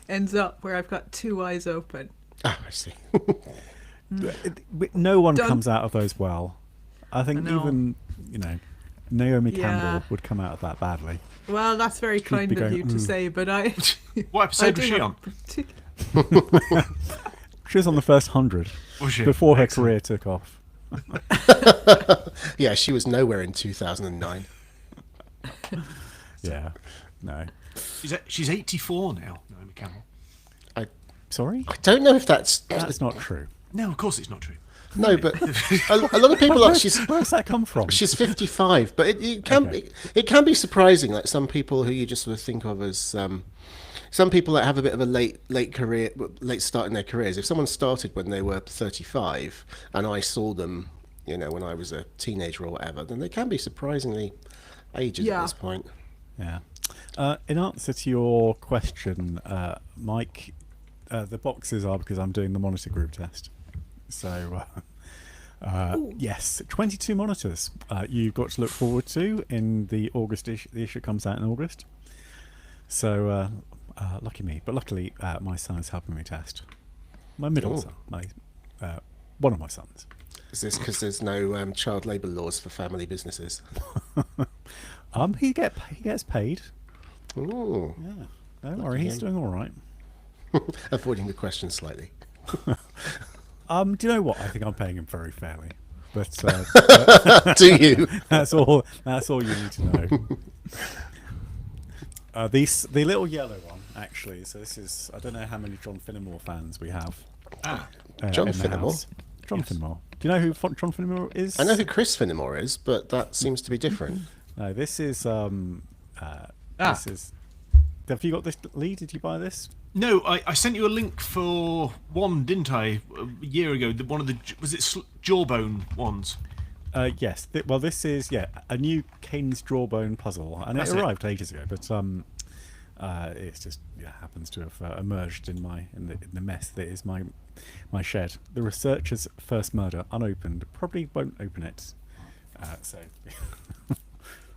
ends up where I've got two eyes open. Ah, I see. No one Don't- comes out of those well. I think I know. even, Naomi Yeah. Campbell would come out of that badly. Well, that's very kind be of going, you to say, but I. What I episode do was she have on? She was on the first 100 Was she? before her Excellent. career took off. Yeah, she was nowhere in 2009. Yeah, no. She's 84 now, Naomi Campbell. Sorry? I don't know if that's That's not true. No, of course it's not true. no, but a lot of people are. Where's that come from? She's 55, but it can Okay. it can be surprising. Like some people who you just sort of think of as some people that have a bit of a late career, late start in their careers. If someone started when they were 35, and I saw them, when I was a teenager or whatever, then they can be surprisingly aged Yeah. at this point. Yeah. In answer to your question, Mike, the boxes are because I'm doing the monitor group test. So, yes, 22 monitors you've got to look forward to in the August issue. The issue comes out in August. So, lucky me. But luckily, my son is helping me test. My middle Oh. son. One of my sons. Is this because there's no child labour laws for family businesses? He gets paid. Ooh, Yeah. Don't worry, he's doing all right. avoiding the question slightly. Do you know what? I think I'm paying him very fairly. But Do you? that's all you need to know. The little yellow one, actually. So this is, I don't know how many John Finnemore fans we have. John in the Finnemore? house. John Finnemore. Do you know who John Finnemore is? I know who Chris Finnemore is, but that seems to be different. No, this is this is. Have you got this, Lee? Did you buy this? No, I sent you a link for one, didn't I? A year ago. One of the was it Jawbone ones? Yes. This is a new Kane's Jawbone puzzle, and That's it it. arrived ages ago. But it's just happens to have emerged in the mess that is my shed. The researcher's first murder, unopened. Probably won't open it. So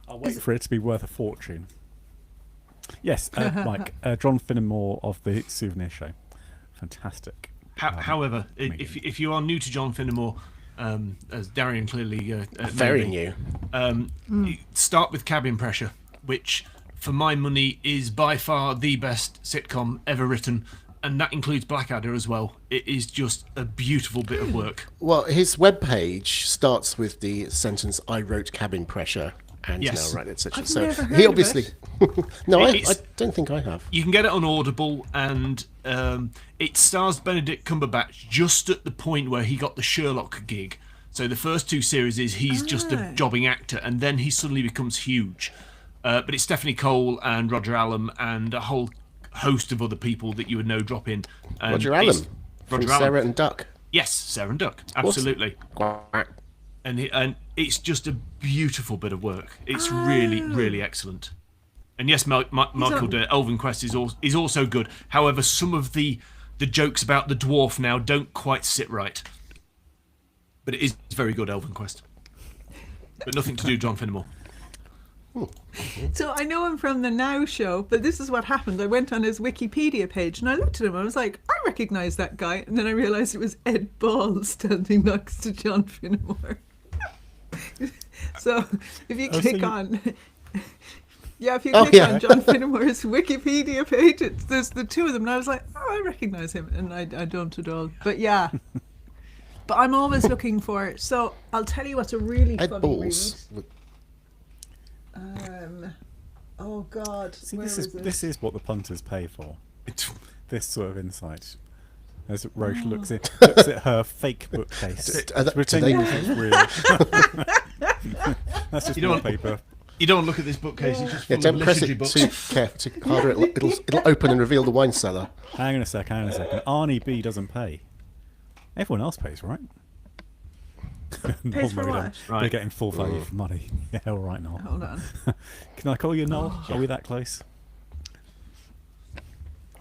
I'll wait for it to be worth a fortune. Yes, Mike. John Finnemore of the Souvenir Show. Fantastic. However, medium. if you are new to John Finnemore, as Darian clearly Very may new. be, you start with Cabin Pressure, which, for my money, is by far the best sitcom ever written, and that includes Blackadder as well. It is just a beautiful bit of work. Well, his webpage starts with the sentence, "I wrote Cabin Pressure and Yes. now write etc." I've So never heard he of obviously. it. No, I It's- don't think I have. You can get it on Audible, and it stars Benedict Cumberbatch just at the point where he got the Sherlock gig. So the first two series is he's just a jobbing actor, and then he suddenly becomes huge. But it's Stephanie Cole and Roger Allam and a whole host of other people that you would know drop in. And Roger it's- Allam from Roger Allam. Sarah and Duck. Yes, Sarah and Duck. Absolutely. Quack. And it's just a beautiful bit of work. It's really, really excellent. And yes, Michael Elvenquest is also good. However, some of the jokes about the dwarf now don't quite sit right. But it is very good, Elvenquest. But nothing to do with John Finnemore. So I know him from the Now Show, but this is what happened. I went on his Wikipedia page and I looked at him and I was like, I recognise that guy. And then I realised it was Ed Ball standing next to John Finnemore. So if you click on... Yeah, if you click on John Finnemore's Wikipedia page, there's the two of them. And I was like, oh, I recognise him. And I don't at all. But yeah. But I'm always looking for... So I'll tell you what's a really Ed funny Balls. read. Oh God! See, where this is what the punters pay for. This sort of insight. As Roche looks at her fake bookcase, pretending it's real. That's just wallpaper. You don't look at this bookcase, it's just full Yeah, don't of press liturgy it books. too carefully, too harder. It'll open and reveal the wine cellar. Hang on a second. Arnie B doesn't pay. Everyone else pays, right? Pays for Noel, what? They're Right. getting full value for money. Yeah, all right, Noel. Hold on. Can I call you Noel? Are we that close?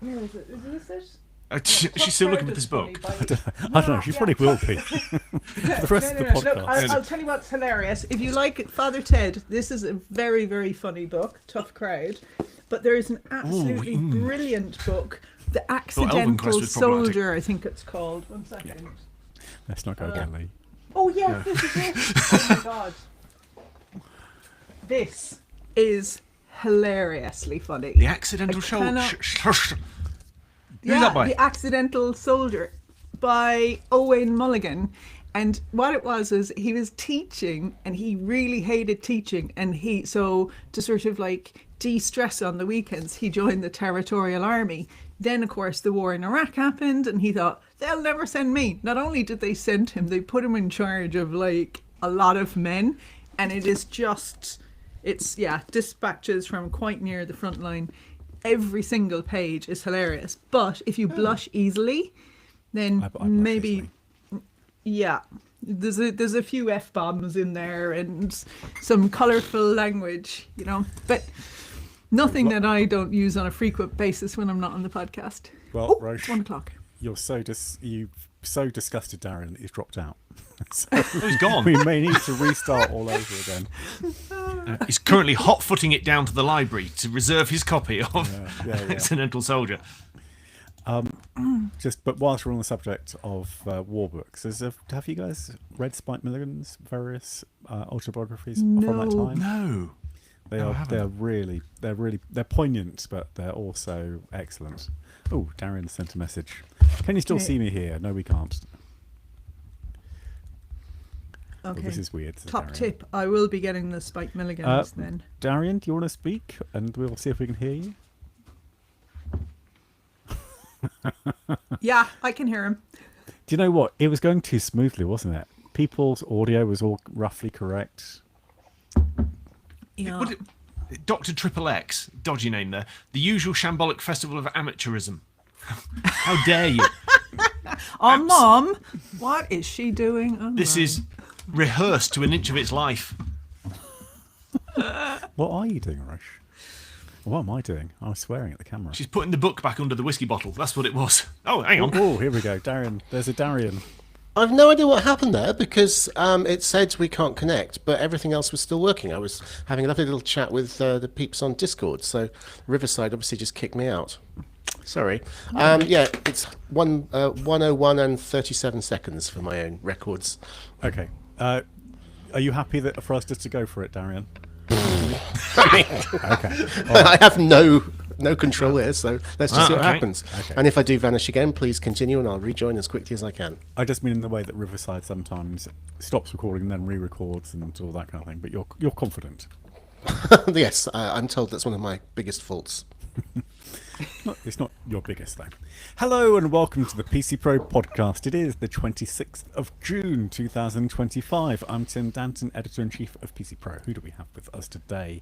Where is it? Is this it? She's still looking at this book. I don't know. She probably will be. For the rest of the Look, podcast. I'll tell you what's hilarious. If you like Father Ted, this is a very, very funny book. Tough crowd. But there is an absolutely brilliant book, The Elven Accidental Quest was problematic. Soldier, I think it's called. 1 second. Let's not go there, Lee. Oh, yes, this is it. Oh, my God. This is hilariously funny. The Accidental cannot- Soldier. Yeah, that by? The Accidental Soldier by Owain Mulligan. And what it was is he was teaching and he really hated teaching. And so to sort of like de-stress on the weekends, he joined the Territorial Army. Then, of course, the war in Iraq happened and he thought, they'll never send me. Not only did they send him, they put him in charge of like a lot of men. And it is just, it's, dispatches from quite near the front line. Every single page is hilarious. But if you blush easily, then I blush maybe... easily. Yeah, there's a few F-bombs in there and some colourful language, but nothing that I don't use on a frequent basis when I'm not on the podcast. Well, it's Roche, 1 o'clock. you've so disgusted Darren that he's dropped out. So He's gone. we may need to restart all over again. He's currently hot-footing it down to the library to reserve his copy of Yeah. Accidental Soldier. But whilst we're on the subject of war books, have you guys read Spike Milligan's various autobiographies from that No. time? No. No, I haven't. They're poignant, but they're also excellent. Oh, Darren sent a message. Can you still Okay. see me here? No, we can't. Okay. Well, this is weird. says Top Darren. tip, I will be getting the Spike Milligans then. Darren, do you want to speak? And we'll see if we can hear you. Yeah, I can hear him. Do you know what? It was going too smoothly, wasn't it? People's audio was all roughly correct. Yeah. Dr. Triple X, dodgy name there. The usual shambolic festival of amateurism. How dare you? Oh, Mom, what is she doing? Oh, This my. is rehearsed to an inch of its life. What are you doing, Rush? What am I doing? I was swearing at the camera. She's putting the book back under the whiskey bottle. That's what it was. Oh, hang on. Oh, here we go. Darren. There's a Darren. I've no idea what happened there because it said we can't connect, but everything else was still working. I was having a lovely little chat with the peeps on Discord, so Riverside obviously just kicked me out. Sorry. It's 101 and 37 seconds for my own records. Okay. Are you happy for us just to go for it, Darren? Okay. I have no control here, so let's just see what okay. happens. Okay. And if I do vanish again, please continue and I'll rejoin as quickly as I can. I just mean in the way that Riverside sometimes stops recording and then re-records and all that kind of thing. But you're confident. Yes, I'm told that's one of my biggest faults. It's not your biggest thing. Hello and welcome to the PC Pro podcast. It is the 26th of June 2025. I'm Tim Danton, editor-in-chief of PC Pro. Who do we have with us today?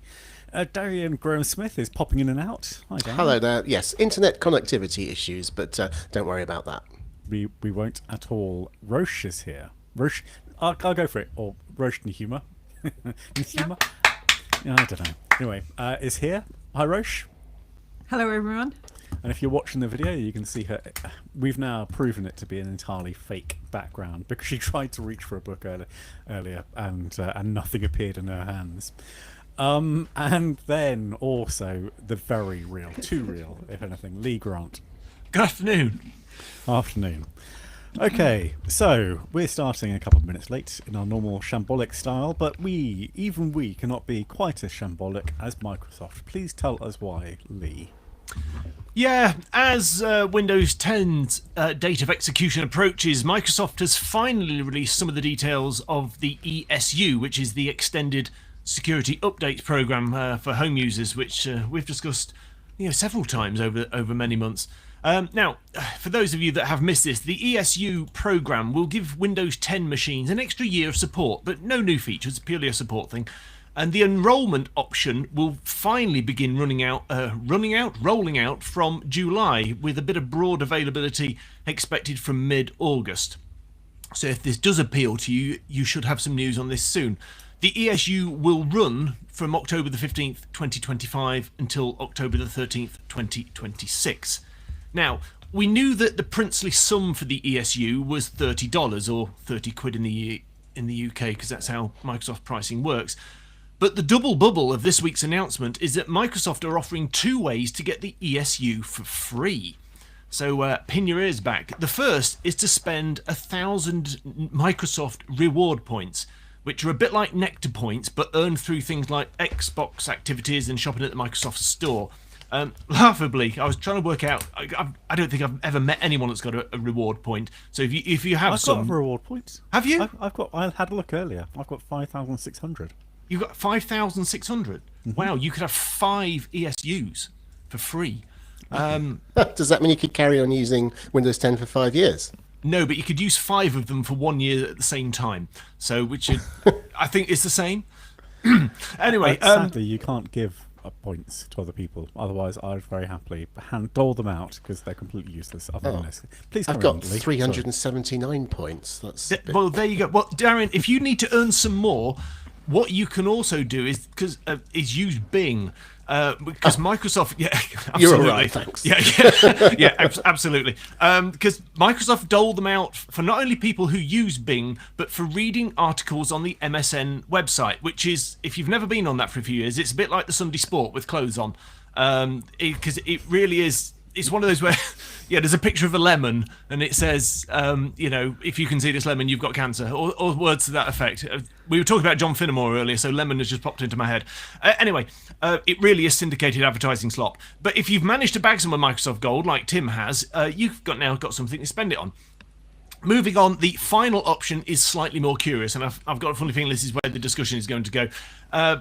Darian Graham-Smith is popping in and out. Hi, Darian. Hello there. Yes, internet connectivity issues, but don't worry about that. We won't at all. Roche is here. Roche, I'll go for it. Or Roche Nihuma. Nihuma? Yeah, I don't know. Anyway, is here. Hi, Roche. Hello, everyone. And if you're watching the video, you can see her. We've now proven it to be an entirely fake background because she tried to reach for a book earlier and nothing appeared in her hands. And then also the very real, too real, if anything, Lee Grant. Good afternoon. Afternoon. Okay, so we're starting a couple of minutes late in our normal shambolic style, but even we cannot be quite as shambolic as Microsoft. Please tell us why, Lee. Yeah, as Windows 10's date of execution approaches, Microsoft has finally released some of the details of the ESU, which is the Extended Security Update Program for home users, which we've discussed several times over many months. Now, for those of you that have missed this, the ESU program will give Windows 10 machines an extra year of support, but no new features, purely a support thing. And the enrolment option will finally begin rolling out from July, with a bit of broad availability expected from mid-August. So if this does appeal to you, you should have some news on this soon. The ESU will run from October the 15th, 2025 until October the 13th, 2026. Now, we knew that the princely sum for the ESU was $30 or 30 quid in the UK, because that's how Microsoft pricing works. But the double bubble of this week's announcement is that Microsoft are offering 2 ways to get the ESU for free. So pin your ears back. The first is to spend 1,000 Microsoft reward points, which are a bit like Nectar points, but earned through things like Xbox activities and shopping at the Microsoft Store. Laughably, I was trying to work out. I don't think I've ever met anyone that's got a reward point. So if you have I've some, got reward points. have you? I had a look earlier. I've got 5,600. You've got 5,600. Wow, you could have 5 ESUs for free. Does that mean you could carry on using Windows 10 for 5 years? No, but you could use 5 of them for 1 year at the same time. So, which is, I think is the same. Anyway, Sadly, you can't give points to other people. Otherwise, I'd very happily dole them out because they're completely useless. Other than this, please. I've got 379 points. That's well, there you go. Well, Darren, if you need to earn some more, what you can also do is use Bing. Because Microsoft, yeah, absolutely. You're all right, thanks. Yeah, absolutely. Because Microsoft doled them out for not only people who use Bing, but for reading articles on the MSN website, which is, if you've never been on that for a few years, it's a bit like the Sunday Sport with clothes on. Because it really is. It's one of those where, yeah, there's a picture of a lemon and it says, if you can see this lemon, you've got cancer, or words to that effect. We were talking about John Finnemore earlier, so lemon has just popped into my head. Anyway, it really is syndicated advertising slop. But if you've managed to bag some of Microsoft Gold, like Tim has, you've now got something to spend it on. Moving on, the final option is slightly more curious, and I've got a funny feeling this is where the discussion is going to go.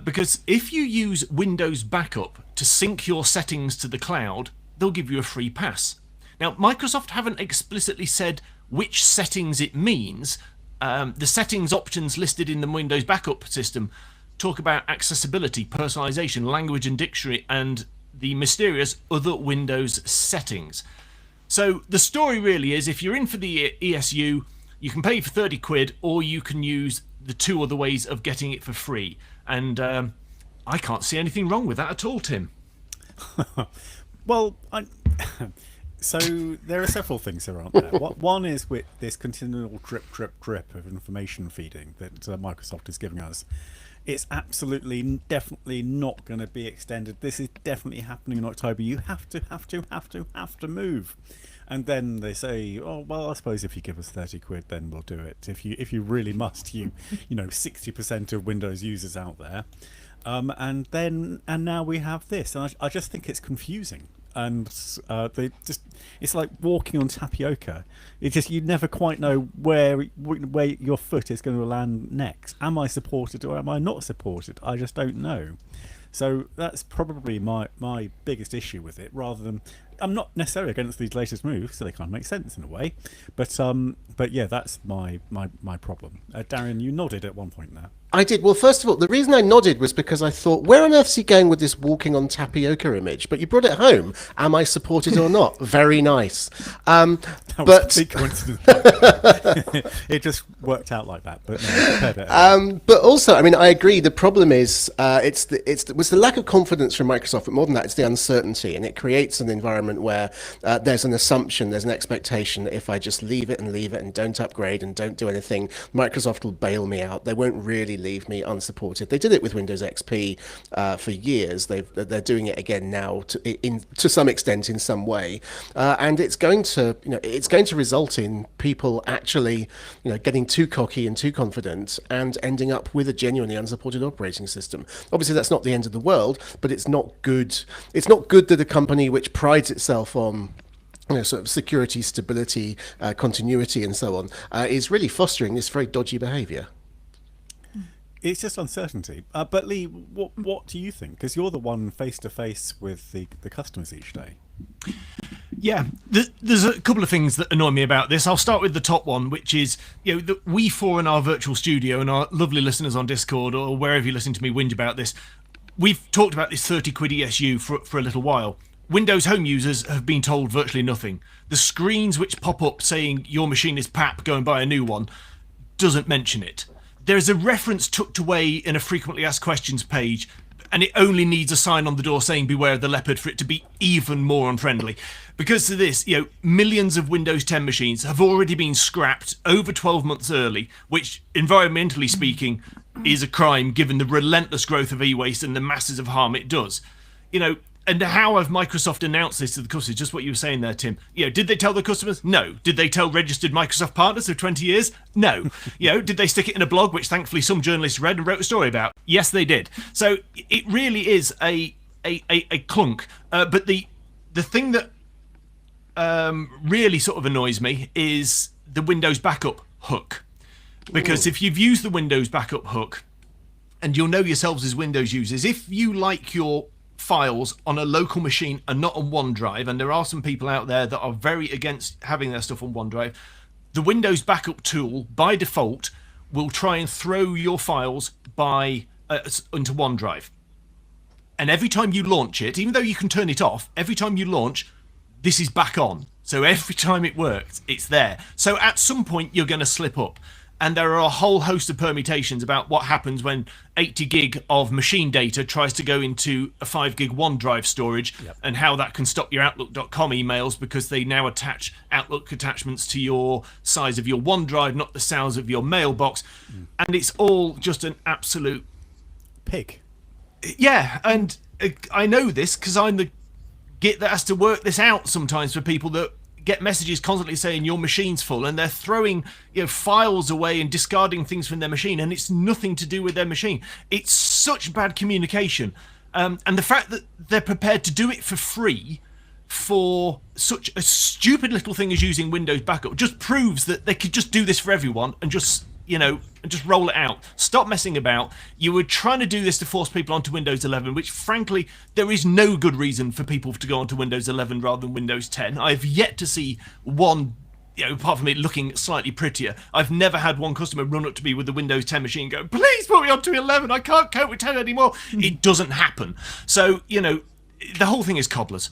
Because if you use Windows Backup to sync your settings to the cloud, they'll give you a free pass. Now, Microsoft haven't explicitly said which settings it means. The settings options listed in the Windows Backup system talk about accessibility, personalization, language and dictionary, and the mysterious other Windows settings. So the story really is, if you're in for the ESU, you can pay for 30 quid, or you can use the 2 other ways of getting it for free. And I can't see anything wrong with that at all, Tim. Well, so there are several things there, aren't there? One is with this continual drip of information feeding that Microsoft is giving us. It's absolutely, definitely not going to be extended. This is definitely happening in October. You have to move. And then they say, oh, well, I suppose if you give us 30 quid, then we'll do it. If you really must, 60% of Windows users out there. And now we have this. And I just think it's confusing. And it's like walking on tapioca. You never quite know where your foot is going to land next. Am I supported or am I not supported? I just don't know. So that's probably my biggest issue with it. Rather than, I'm not necessarily against these latest moves, so they kind of make sense in a way. But yeah, that's my problem. Darren, you nodded at one point there. I did. Well, first of all, the reason I nodded was because I thought, where on earth is he going with this walking on tapioca image? But you brought it home. Am I supported or not? Very nice. That was a big coincidence. It just worked out like that. But no, but also, I mean, I agree. The problem is it was the lack of confidence from Microsoft. But more than that, it's the uncertainty, and it creates an environment where there's an assumption, there's an expectation that if I just leave it and don't upgrade and don't do anything, Microsoft will bail me out. They won't really leave me unsupported. They did it with Windows XP for years. They're doing it again now to some extent in some way, and it's going to result in people actually getting too cocky and too confident and ending up with a genuinely unsupported operating system. Obviously, that's not the end of the world, but it's not good. It's not good that a company which prides itself on sort of security, stability, continuity, and so on is really fostering this very dodgy behaviour. It's just uncertainty. But Lee, what do you think? Because you're the one face to face with the customers each day. Yeah, there's a couple of things that annoy me about this. I'll start with the top one, which is, that we four in our virtual studio and our lovely listeners on Discord or wherever you listen to me whinge about this, we've talked about this 30 quid ESU for a little while. Windows Home users have been told virtually nothing. The screens which pop up saying your machine is PAP, go and buy a new one, doesn't mention it. There's a reference tucked away in a frequently asked questions page and it only needs a sign on the door saying beware of the leopard for it to be even more unfriendly. Because of this, millions of Windows 10 machines have already been scrapped over 12 months early, which, environmentally speaking, is a crime given the relentless growth of e-waste and the masses of harm it does. And how have Microsoft announced this to the customers? Just what you were saying there, Tim. Did they tell the customers? No. Did they tell registered Microsoft partners of 20 years? No. Did they stick it in a blog, which thankfully some journalists read and wrote a story about? Yes, they did. So it really is a clunk. But the thing that really sort of annoys me is the Windows backup hook. Because if you've used the Windows backup hook, and you'll know yourselves as Windows users, if you like your files on a local machine and not on OneDrive, and there are some people out there that are very against having their stuff on OneDrive, the Windows backup tool by default will try and throw your files into OneDrive. And every time you launch it, even though you can turn it off, every time you launch, this is back on. So every time it works, it's there. So at some point you're going to slip up. And there are a whole host of permutations about what happens when 80 gig of machine data tries to go into a 5 gig OneDrive storage, and how that can stop your Outlook.com emails because they now attach Outlook attachments to your size of your OneDrive, not the size of your mailbox. And it's all just an absolute pig. Yeah, and I know this because I'm the git that has to work this out sometimes for people that get messages constantly saying your machine's full, and they're throwing files away and discarding things from their machine, and it's nothing to do with their machine. It's such bad communication, and the fact that they're prepared to do it for free for such a stupid little thing as using Windows backup just proves that they could just do this for everyone and just roll it out. Stop messing about. You were trying to do this to force people onto Windows 11, which frankly, there is no good reason for people to go onto Windows 11 rather than Windows 10. I've yet to see one, apart from it looking slightly prettier, I've never had one customer run up to me with the Windows 10 machine and go, please put me onto 11, I can't cope with 10 anymore. It doesn't happen. So, the whole thing is cobblers.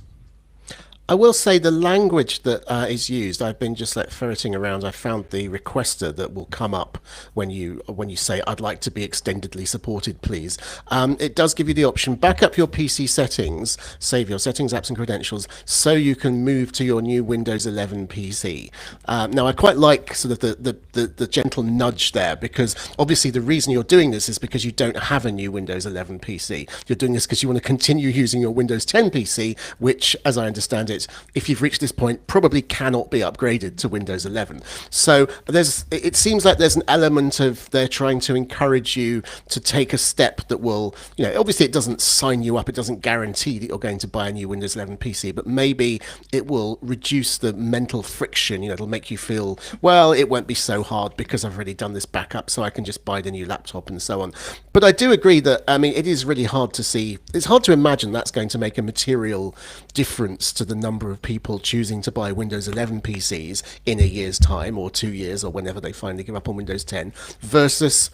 I will say the language that is used, I've been just ferreting around. I found the requester that will come up when you say, I'd like to be extendedly supported, please. It does give you the option, back up your PC settings, save your settings, apps and credentials, so you can move to your new Windows 11 PC. Now, I quite like sort of the gentle nudge there, because obviously the reason you're doing this is because you don't have a new Windows 11 PC. You're doing this because you want to continue using your Windows 10 PC, which, as I understand it, if you've reached this point, probably cannot be upgraded to Windows 11. So it seems like there's an element of they're trying to encourage you to take a step that will, obviously it doesn't sign you up, it doesn't guarantee that you're going to buy a new Windows 11 PC, but maybe it will reduce the mental friction. It'll make you feel, well, it won't be so hard because I've already done this backup, so I can just buy the new laptop and so on. But I do agree that, it is really hard to see, it's hard to imagine that's going to make a material difference to the number of people choosing to buy Windows 11 PCs in a year's time or 2 years or whenever they finally give up on Windows 10 versus,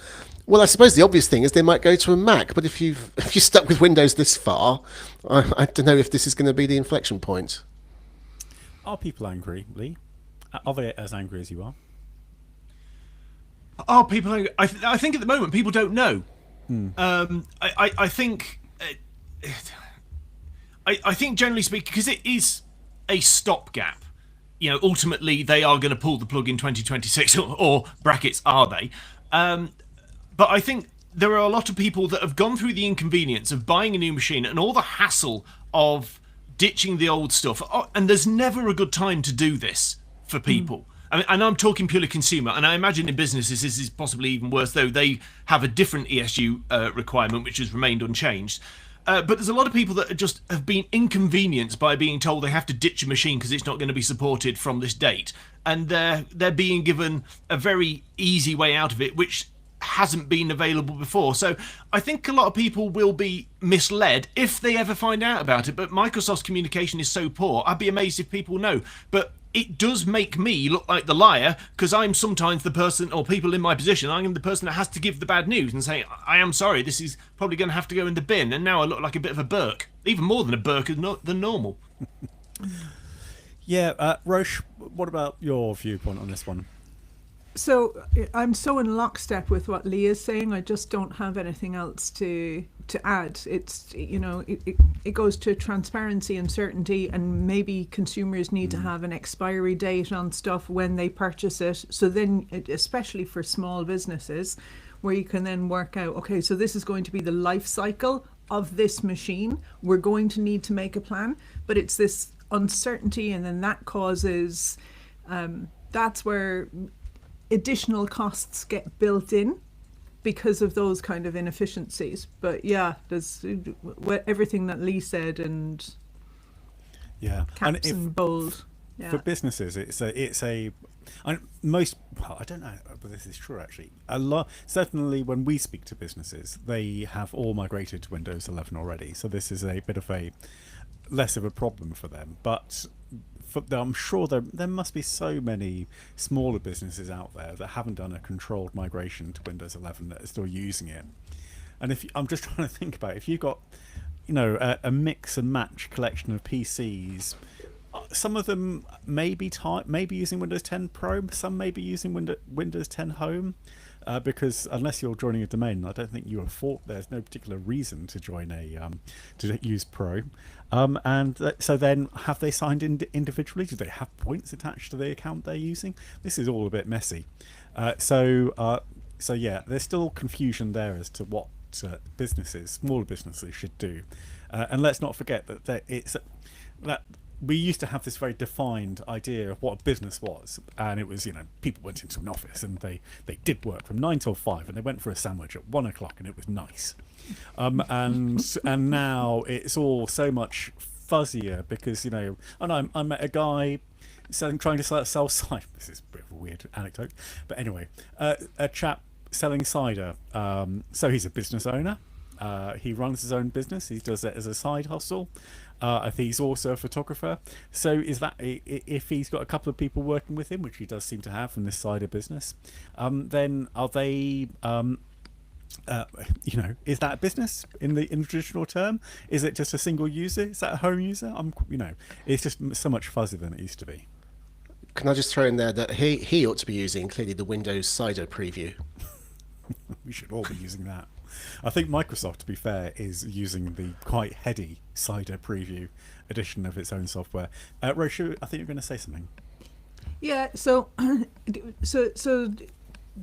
well, I suppose the obvious thing is they might go to a Mac, but if you're stuck with Windows this far, I don't know if this is going to be the inflection point. Are people angry, Lee? Are they as angry as you are? Are people angry? I think at the moment people don't know. I think I think generally speaking, because it is a stopgap, ultimately they are going to pull the plug in 2026, or brackets, are they? But I think there are a lot of people that have gone through the inconvenience of buying a new machine and all the hassle of ditching the old stuff. And there's never a good time to do this for people. And I'm talking purely consumer, and I imagine in businesses this is possibly even worse, though they have a different ESG requirement which has remained unchanged. But there's a lot of people that just have been inconvenienced by being told they have to ditch a machine because it's not going to be supported from this date, and they're being given a very easy way out of it, which hasn't been available before. So I think a lot of people will be misled if they ever find out about it. But Microsoft's communication is so poor, I'd be amazed if people know. But it does make me look like the liar, because I'm sometimes the person, or people in my position, I'm the person that has to give the bad news and say, I am sorry, this is probably going to have to go in the bin. And now I look like a bit of a Burke, even more than a Burke than normal. Yeah, Roche, what about your viewpoint on this one? So I'm so in lockstep with what Lee is saying. I just don't have anything else to add. It's, you know, it goes to transparency and certainty, and maybe consumers need to have an expiry date on stuff when they purchase it. So then, especially for small businesses, where you can then work out, okay, so this is going to be the life cycle of this machine. We're going to need to make a plan, but it's this uncertainty, and then that causes, that's where additional costs get built in because of those kind of inefficiencies. But yeah, there's everything that Lee said, and Yeah, caps and bold. Yeah. for businesses, most, well, I don't know whether this is true actually. A lot, certainly when we speak to businesses, they have all migrated to Windows 11 already, so this is a bit of a less of a problem for them. But I'm sure there must be so many smaller businesses out there that haven't done a controlled migration to Windows 11 that are still using it. And if I'm just trying to think about it, if you've got, you know, a mix and match collection of PCs, some of them may be using Windows 10 Pro, some may be using Windows 10 Home, because unless you're joining a domain, I don't think you afford. There's no particular reason to join to use Pro. So then, have they signed in individually? Do they have points attached to the account they're using? This is all a bit messy. So yeah, there's still confusion there as to what smaller businesses should do. And let's not forget that we used to have this very defined idea of what a business was, and it was, you know, people went into an office and they did work from 9 till 5, and they went for a sandwich at 1 o'clock, and it was nice. And now it's all so much fuzzier because, you know, I met a guy trying to sell cider. This is a bit of a weird anecdote, but anyway, a chap selling cider. So he's a business owner. He runs his own business. He does it as a side hustle. I think he's also a photographer. So is that, if he's got a couple of people working with him, which he does seem to have from this side of business, then are they, you know, is that a business in the traditional term? Is it just a single user? Is that a home user? You know, it's just so much fuzzier than it used to be. Can I just throw in there that he ought to be using clearly the Windows Cider preview? We should all be using that. I think Microsoft, to be fair, is using the quite heady Cider preview edition of its own software. Roshu, I think you're going to say something. Yeah, so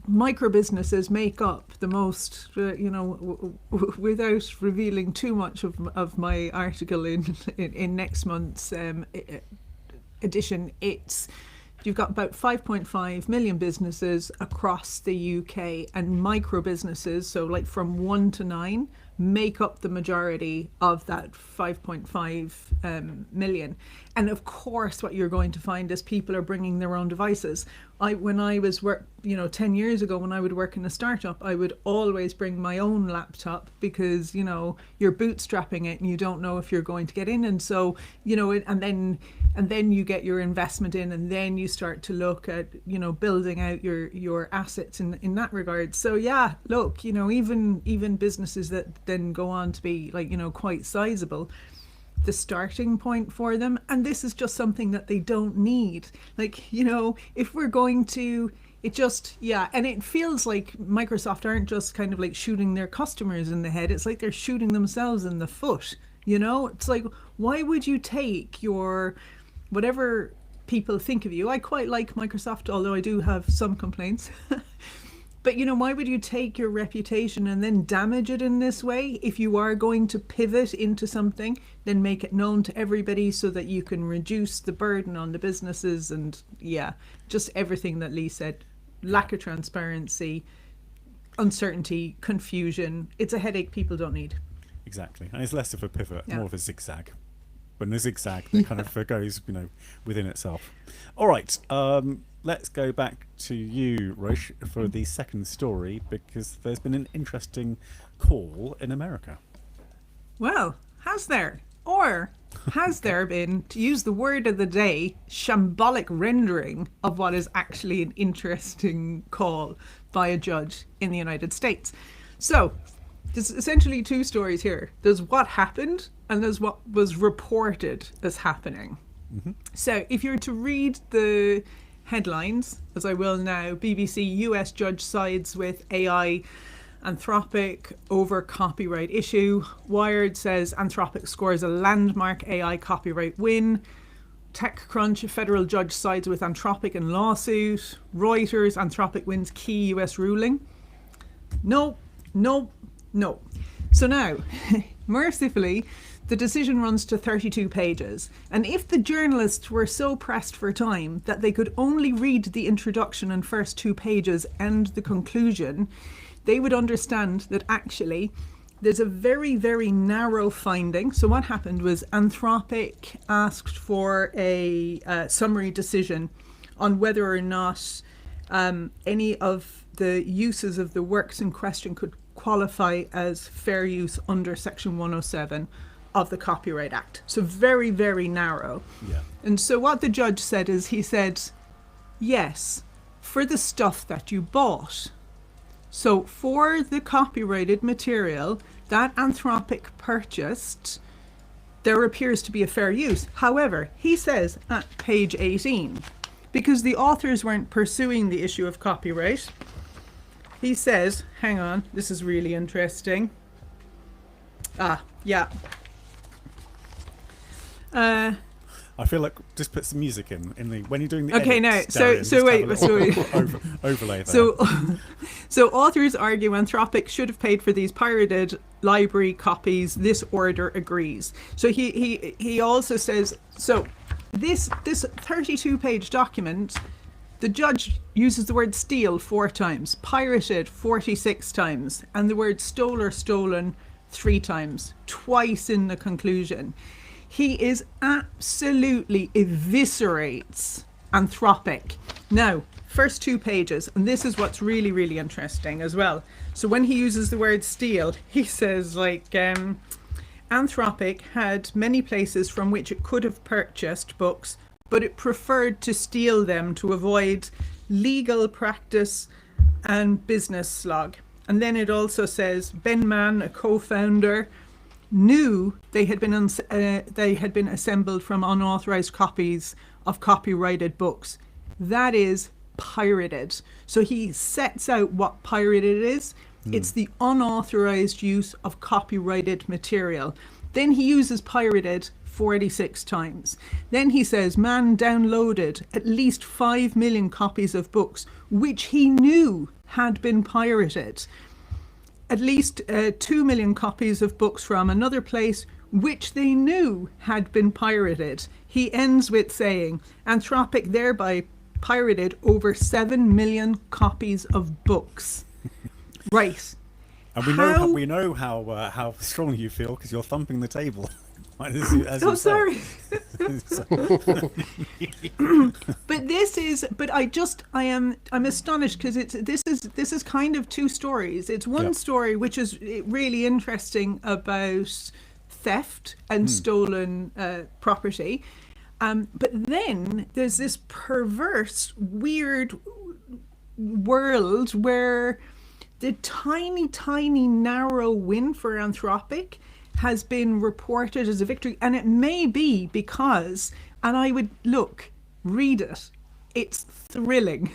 micro businesses make up the most, you know, without revealing too much of my article in next month's edition. You've got about 5.5 million businesses across the UK, and micro businesses, so like from 1 to 9, make up the majority of that 5.5 million. And of course, what you're going to find is people are bringing their own devices. When I was 10 years ago, when I would work in a startup, I would always bring my own laptop because, you know, you're bootstrapping it and you don't know if you're going to get in. And so, you know, and then you get your investment in, and then you start to look at, you know, building out your assets in that regard. So yeah, look, you know, even businesses that then go on to be, like, you know, quite sizable, the starting point for them, and this is just something that they don't need. Like, you know, if we're going to, it just, yeah, and it feels like Microsoft aren't just kind of like shooting their customers in the head, it's like they're shooting themselves in the foot, you know? It's like, why would you take your, whatever people think of you, I quite like Microsoft, although I do have some complaints, but, you know, why would you take your reputation and then damage it in this way? If you are going to pivot into something, then make it known to everybody so that you can reduce the burden on the businesses. And yeah, just everything that Lee said, lack of transparency, uncertainty, confusion. It's a headache people don't need. Exactly. And it's less of a pivot, Yeah. more of a zigzag. When the zigzag, that kind of goes, you know, within itself. All right. Let's go back to you, Roche, for the second story, because there's been an interesting call in America. Well, has there? Or has there been, to use the word of the day, shambolic rendering of what is actually an interesting call by a judge in the United States? So, there's essentially two stories here. There's what happened, and there's what was reported as happening. Mm-hmm. So, if you're to read the headlines, as I will now. BBC: US judge sides with AI Anthropic over copyright issue. Wired says Anthropic scores a landmark AI copyright win. TechCrunch: a federal judge sides with Anthropic in lawsuit. Reuters: Anthropic wins key US ruling. No. So now, mercifully, the decision runs to 32 pages. And if the journalists were so pressed for time that they could only read the introduction and first 2 pages and the conclusion, they would understand that actually there's a very, very narrow finding. So what happened was Anthropic asked for a summary decision on whether or not any of the uses of the works in question could qualify as fair use under Section 107 of the Copyright Act. So very, very narrow. Yeah. And so what the judge said is, he said, yes, for the stuff that you bought. So for the copyrighted material that Anthropic purchased, there appears to be a fair use. However, he says at page 18, because the authors weren't pursuing the issue of copyright, he says, hang on, this is really interesting. Yeah. I feel like just put some music in the when you're doing the Okay, edits, now, Darian, so wait, just have a little overlay there. So authors argue Anthropic should have paid for these pirated library copies. This order agrees. So he also says, so this 32-page document, the judge uses the word steal 4 times, pirated 46 times, and the word stole or stolen 3 times, twice in the conclusion. He is absolutely eviscerates Anthropic. Now, first 2 pages, and this is what's really, really interesting as well. So when he uses the word steal, he says Anthropic had many places from which it could have purchased books, but it preferred to steal them to avoid legal practice and business slog. And then it also says Ben Mann, a co-founder, knew they had been assembled from unauthorized copies of copyrighted books. That is pirated. So he sets out what pirated is. It's the unauthorized use of copyrighted material. Then he uses pirated 46 times. Then he says Mann downloaded at least 5 million copies of books which he knew had been pirated. At least 2 million copies of books from another place which they knew had been pirated. He ends with saying Anthropic thereby pirated over 7 million copies of books. Right. And we know how strong you feel because you're thumping the table. Sorry. I'm astonished because this is kind of 2 stories. It's one story which is really interesting about theft and stolen property, but then there's this perverse, weird world where the tiny narrow win for Anthropic has been reported as a victory, and it may be because, and I would read it, it's thrilling.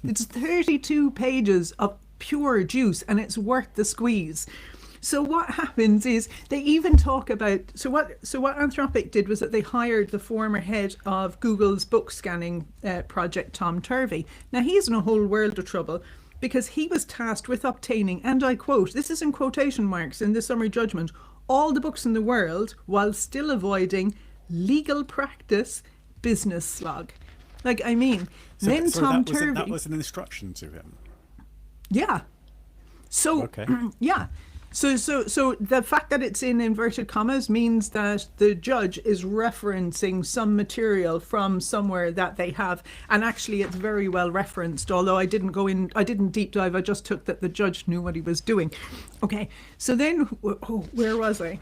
It's 32 pages of pure juice and it's worth the squeeze. So what happens is they even talk about, so what Anthropic did was that they hired the former head of Google's book scanning project, Tom Turvey. Now he's in a whole world of trouble because he was tasked with obtaining, and I quote, this is in quotation marks in the summary judgment, all the books in the world while still avoiding legal practice, business slog. Tom Turvey... That was an instruction to him? Yeah. So, okay. Yeah. So the fact that it's in inverted commas means that the judge is referencing some material from somewhere that they have, and actually it's very well referenced, although I didn't deep dive, I just took that the judge knew what he was doing. Okay, so then, where was I?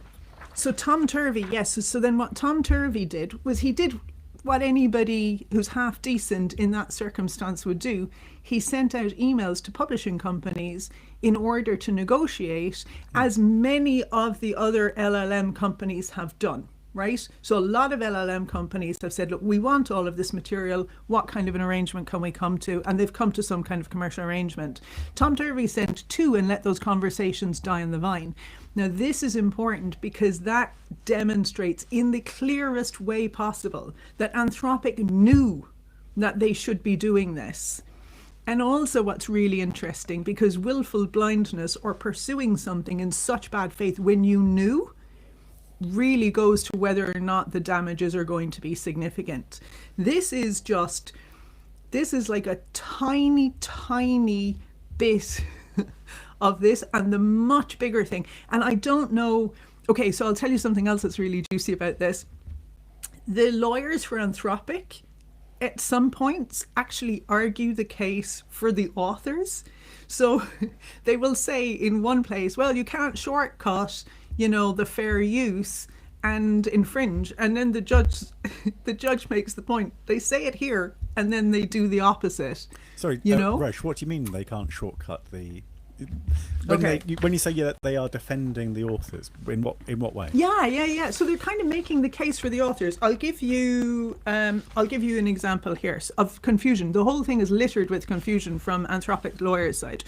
So Tom Turvey, yes, so then what Tom Turvey did was he did what anybody who's half decent in that circumstance would do. He sent out emails to publishing companies in order to negotiate, as many of the other LLM companies have done. right? So a lot of LLM companies have said, look, we want all of this material. What kind of an arrangement can we come to? And they've come to some kind of commercial arrangement. Tom Turvey sent 2 and let those conversations die on the vine. Now, this is important because that demonstrates in the clearest way possible that Anthropic knew that they should be doing this. And also what's really interesting, because willful blindness or pursuing something in such bad faith when you knew really goes to whether or not the damages are going to be significant. This is like a tiny, tiny bit of this, and the much bigger thing. And I don't know, okay, so I'll tell you something else that's really juicy about this. The lawyers for Anthropic at some points actually argue the case for the authors. So they will say in one place, well, you can't shortcut, the fair use and infringe. And then the judge makes the point. They say it here and then they do the opposite. Sorry, Roche, what do you mean they can't shortcut the... When you say that they are defending the authors, in what way? Yeah. So they're kind of making the case for the authors. I'll give you an example here of confusion. The whole thing is littered with confusion from Anthropic lawyers' side.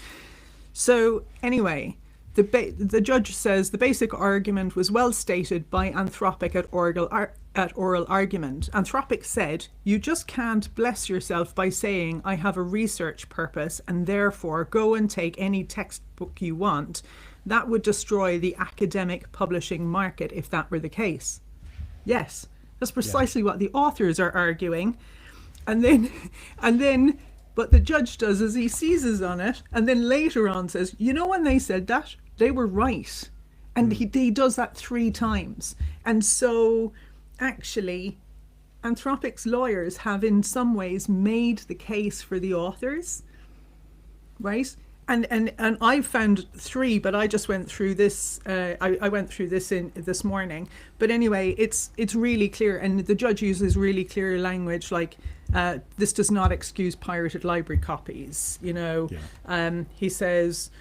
So anyway, the judge says the basic argument was well stated by Anthropic at oral argument. Anthropic said, you just can't bless yourself by saying I have a research purpose and therefore go and take any textbook you want. That would destroy the academic publishing market if that were the case. Yes, that's precisely what the authors are arguing. And then what the judge does is he seizes on it and then later on says, when they said that, they were right. And he does that 3 times. And so actually, Anthropic's lawyers have in some ways made the case for the authors, right? And I've found 3, but I just went through this. I went through this this morning. But anyway, it's really clear, and the judge uses really clear language, like this does not excuse pirated library copies. He says,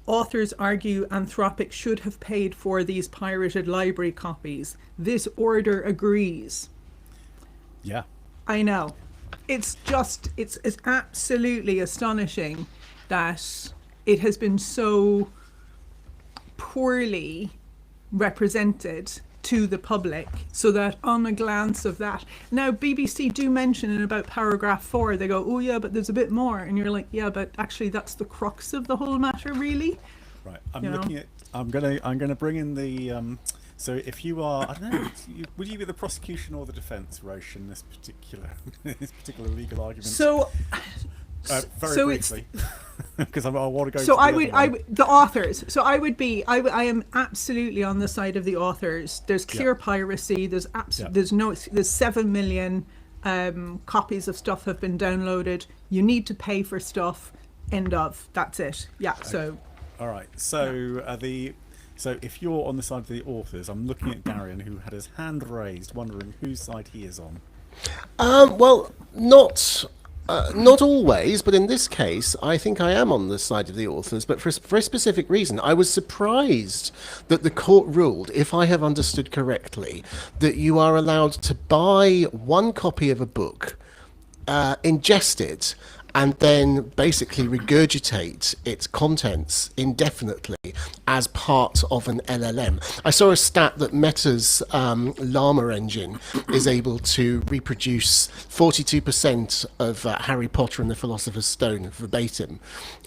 authors argue Anthropic should have paid for these pirated library copies. This order agrees. Yeah. I know. It's absolutely astonishing that it has been so poorly represented to the public, so that on a glance of that. Now, BBC do mention in about paragraph 4, they go, oh yeah, but there's a bit more. And you're like, yeah, but actually that's the crux of the whole matter, really. Right. I'm gonna bring in the, so if you are, I don't know, would you be the prosecution or the defence, Roche, in this particular legal argument? So, very briefly, because I want to go. So the authors. So I am absolutely on the side of the authors. There's clear piracy. There's 7 million copies of stuff have been downloaded. You need to pay for stuff. End of. That's it. Yeah. Okay. So. All right. So So if you're on the side of the authors, I'm looking at Darian, who had his hand raised, wondering whose side he is on. Well, not always, but in this case, I think I am on the side of the authors, but for a very specific reason. I was surprised that the court ruled, if I have understood correctly, that you are allowed to buy 1 copy of a book, ingest it, and then basically regurgitate its contents indefinitely as part of an LLM. I saw a stat that Meta's Llama engine is able to reproduce 42% of Harry Potter and the Philosopher's Stone verbatim.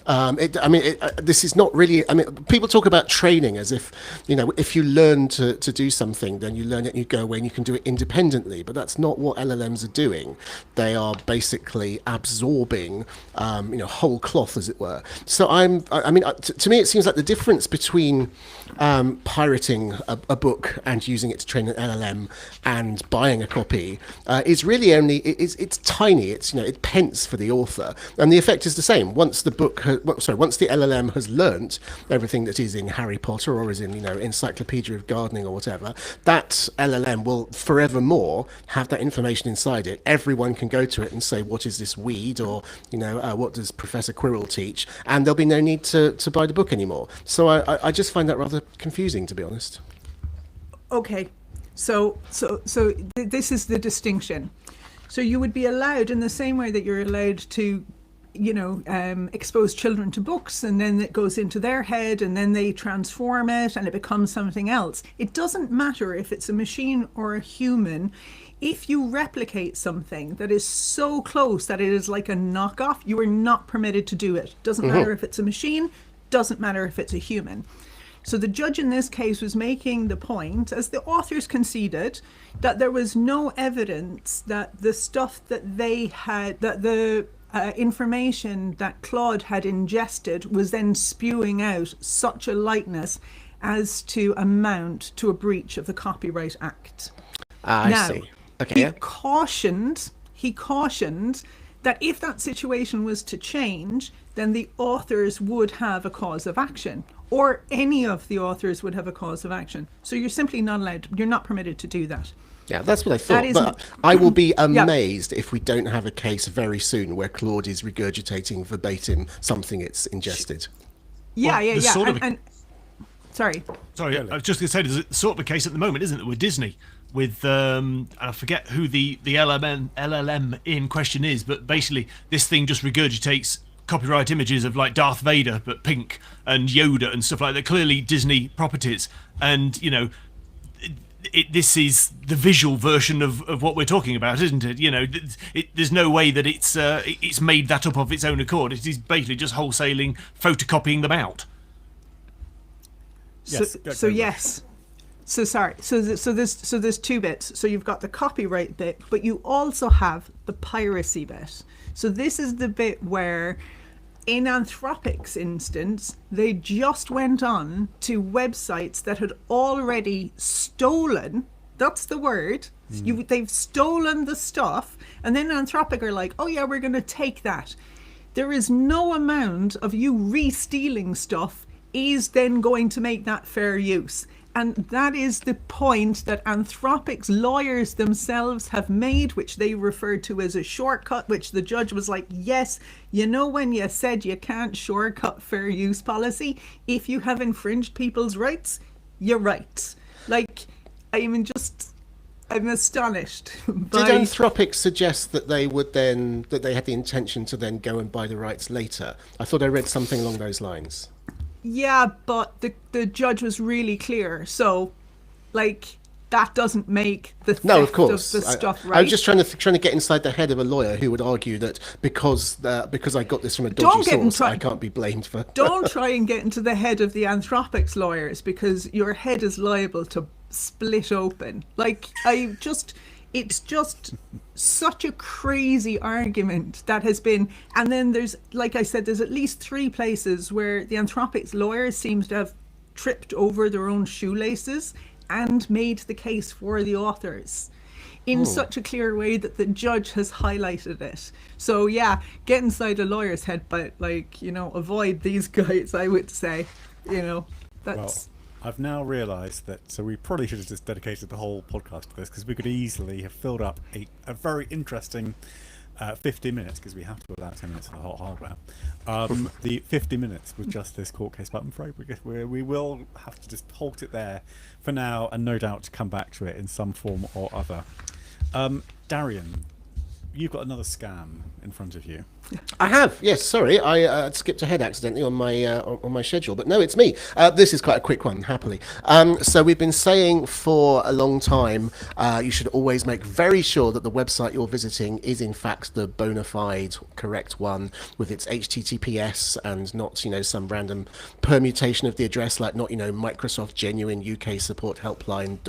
This is not really, people talk about training as if, if you learn to do something, then you learn it and you go away and you can do it independently, but that's not what LLMs are doing. They are basically absorbing, whole cloth, as it were. So to me, it seems like the difference between pirating a book and using it to train an LLM and buying a copy is really only, it's tiny. It's pence for the author, and the effect is the same. Once the LLM has learnt everything that is in Harry Potter or is in Encyclopedia of Gardening or whatever, that LLM will forevermore have that information inside it. Everyone can go to it and say, what is this weed, or what does Professor Quirrell teach, and there'll be no need to buy the book anymore. So I just find that rather confusing, to be honest. Okay, This is the distinction. So you would be allowed, in the same way that you're allowed to, expose children to books, and then it goes into their head, and then they transform it, and it becomes something else. It doesn't matter if it's a machine or a human. If you replicate something that is so close that it is like a knockoff, you are not permitted to do it. Doesn't matter if it's a machine, doesn't matter if it's a human. So the judge in this case was making the point, as the authors conceded, that there was no evidence that the stuff that they had, that the information that Claude had ingested was then spewing out such a likeness as to amount to a breach of the Copyright Act. I see. Okay. He cautioned that if that situation was to change, then the authors would have a cause of action, or any of the authors would have a cause of action. So you're simply not allowed, you're not permitted to do that. Yeah, that's what I thought. But I will be amazed if we don't have a case very soon where Claude is regurgitating verbatim something it's ingested. Yeah. Sorry. I was just going to say, there's sort of a case at the moment, isn't it, with Disney? With I forget who the LLM in question is, but basically this thing just regurgitates copyright images of like Darth Vader but pink, and Yoda and stuff like that, clearly Disney properties. And this is the visual version of what we're talking about, isn't it? There's no way that it's made that up of its own accord. It is basically just wholesaling, photocopying them out. Yes. So there's two bits. So you've got the copyright bit, but you also have the piracy bit. So this is the bit where, in Anthropic's instance, they just went on to websites that had already stolen. That's the word. They've stolen the stuff, and then Anthropic are like, "Oh yeah, we're going to take that." There is no amount of you re-stealing stuff is then going to make that fair use. And that is the point that Anthropic's lawyers themselves have made, which they referred to as a shortcut, which the judge was like, yes, when you said you can't shortcut fair use policy, if you have infringed people's rights, you're right. Like, I'm astonished. Did Anthropic suggest that they had the intention to then go and buy the rights later? I thought I read something along those lines. Yeah, but the judge was really clear. So, that doesn't make the theft of course. Of the stuff right. I was just trying to get inside the head of a lawyer who would argue that because I got this from a dodgy source, I can't be blamed for. Don't try and get into the head of the Anthropic's lawyers, because your head is liable to split open. It's just such a crazy argument that has been, and then there's, like I said, there's at least 3 places where the Anthropic's lawyers seems to have tripped over their own shoelaces and made the case for the authors in such a clear way that the judge has highlighted it. So yeah, get inside a lawyer's head, but avoid these guys, I would say. That's... Well, I've now realised that, so we probably should have just dedicated the whole podcast to this, because we could easily have filled up a very interesting 50 minutes, because we have to allow 10 minutes of the hot hardware. The 50 minutes with just this court case, but I'm afraid we will have to just halt it there for now, and no doubt come back to it in some form or other. Darian, you've got another scam in front of you. I have, yes. Sorry, I skipped ahead accidentally on my schedule, but no, it's me. This is quite a quick one, happily. So we've been saying for a long time, you should always make very sure that the website you're visiting is in fact the bona fide correct one, with its HTTPS and not some random permutation of the address, like not Microsoft Genuine UK Support Helpline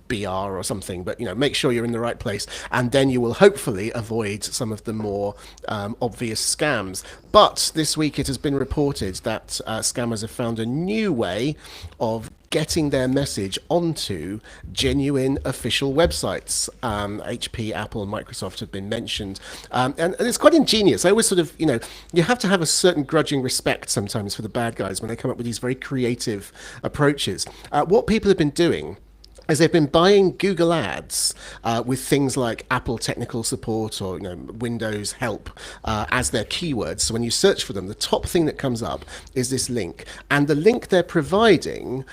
.br or something, but make sure you're in the right place, and then you will hopefully avoid some of the more obvious scams. But this week it has been reported that scammers have found a new way of getting their message onto genuine official websites. HP, Apple, and Microsoft have been mentioned, and it's quite ingenious. I always sort of, you have to have a certain grudging respect sometimes for the bad guys when they come up with these very creative approaches. What people have been doing is they've been buying Google Ads with things like Apple technical support or Windows help as their keywords. So when you search for them, the top thing that comes up is this link. And the link they're providing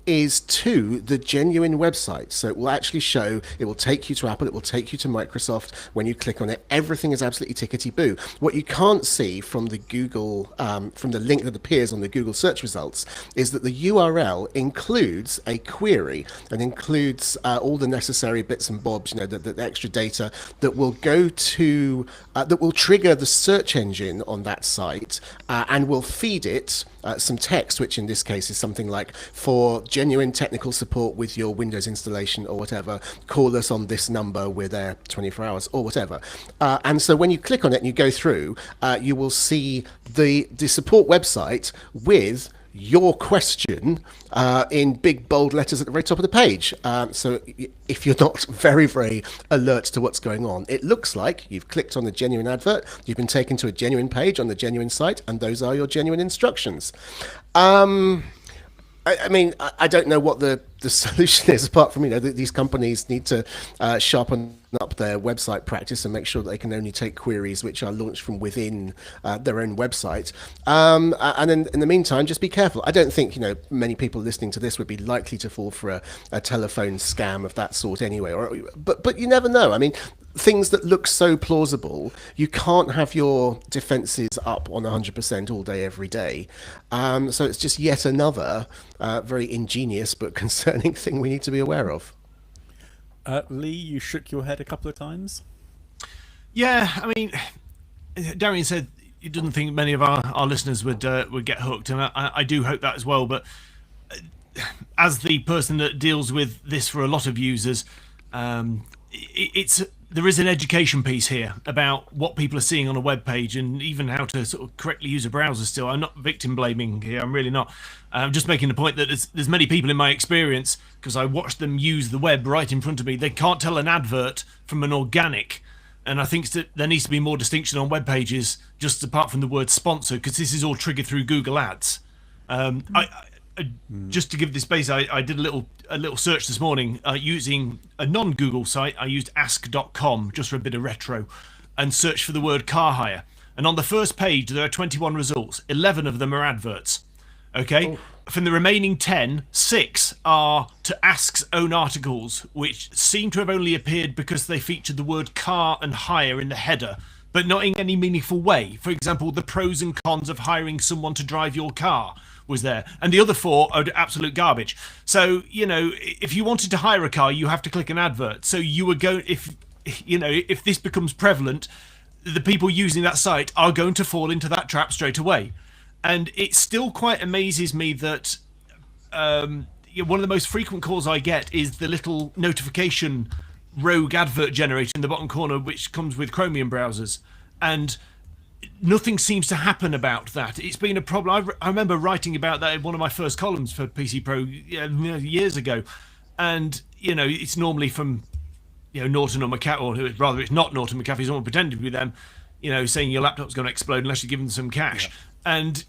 is to the genuine website. So it will actually show, it will take you to Apple, it will take you to Microsoft. When you click on it, everything is absolutely tickety-boo. What you can't see from the Google, from the link that appears on the Google search results, is that the URL includes a query and includes all the necessary bits and bobs, the extra data that will go to, that will trigger the search engine on that site and will feed it some text, which in this case is something like, for genuine technical support with your Windows installation or whatever, call us on this number, we're there 24 hours or whatever. And so when you click on it and you go through, you will see the support website with your question in big bold letters at the very top of the page. So if you're not very, very alert to what's going on, it looks like you've clicked on the genuine advert, you've been taken to a genuine page on the genuine site, and those are your genuine instructions. I mean, I don't know what the solution is, apart from, these companies need to sharpen up their website practice and make sure that they can only take queries which are launched from within their own website. And in the meantime, just be careful. I don't think, many people listening to this would be likely to fall for a telephone scam of that sort anyway. But you never know. I mean, things that look so plausible, you can't have your defenses up on 100% all day, every day. So it's just yet another very ingenious but concerning thing we need to be aware of. Lee, you shook your head a couple of times. Yeah, I mean, Darian said he doesn't think many of our listeners would get hooked, and I do hope that as well. But as the person that deals with this for a lot of users, there is an education piece here about what people are seeing on a web page and even how to sort of correctly use a browser still. I'm not victim blaming here, I'm really not. I'm just making the point that there's many people in my experience, because I watch them use the web right in front of me, they can't tell an advert from an organic. And I think that there needs to be more distinction on web pages, just apart from the word sponsor, because this is all triggered through Google Ads. Just to give this base, I did a little search this morning using a non-Google site. I used ask.com just for a bit of retro and searched for the word car hire. And on the first page, there are 21 results. 11 of them are adverts. Okay? Oh. From the remaining 10, 6 are to Ask's own articles, which seem to have only appeared because they featured the word car and hire in the header, but not in any meaningful way. For example, the pros and cons of hiring someone to drive your car was there, and the other 4 are absolute garbage. So, if you wanted to hire a car, you have to click an advert. So you were going, if this becomes prevalent, the people using that site are going to fall into that trap straight away. And it still quite amazes me that one of the most frequent calls I get is the little notification rogue advert generator in the bottom corner, which comes with Chromium browsers, and nothing seems to happen about that. It's been a problem. I remember writing about that in one of my first columns for PC Pro years ago, and it's normally from Norton or McAfee, or rather it's not Norton McAfee, someone pretending to be them, saying your laptop's going to explode unless you give them some cash. Yeah. And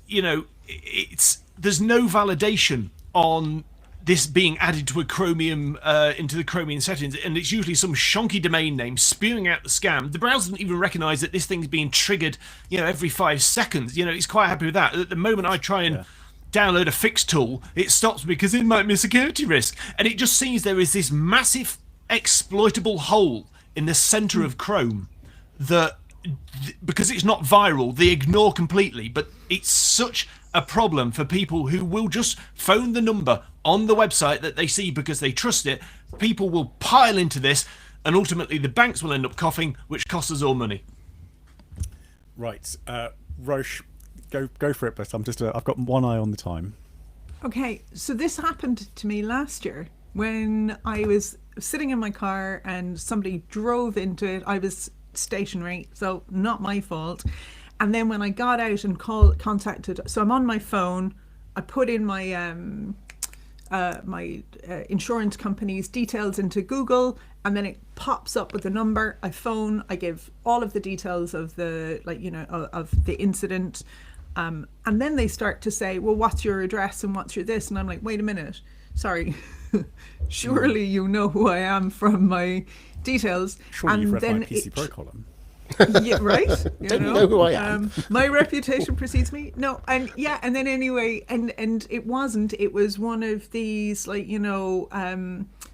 there's no validation on this being added to a Chromium into the Chromium settings, and it's usually some shonky domain name spewing out the scam. The browser doesn't even recognize that this thing's being triggered, every 5 seconds. It's quite happy with that. At the moment I try and download a fix tool, it stops because it might be a security risk, and it just seems there is this massive exploitable hole in the center of Chrome that, because it's not viral, they ignore completely. But it's such a problem for people who will just phone the number on the website that they see because they trust it. People will pile into this, and ultimately the banks will end up coughing, which costs us all money. Right, Roche, go for it. But I've got one eye on the time. Okay, so this happened to me last year when I was sitting in my car and somebody drove into it. I was stationary, so not my fault. And then when I got out and contacted, so I'm on my phone, I put in my insurance company's details into Google, and then it pops up with a number. I phone, I give all of the details of the of the incident, and then they start to say, well, what's your address and what's your this? And I'm like, wait a minute, sorry, surely you know who I am from my details. Surely and you've read then my PC Pro column. Yeah, right. Don't you know who I am? My reputation precedes me. No, and yeah, and then anyway, and it wasn't. It was one of these, like,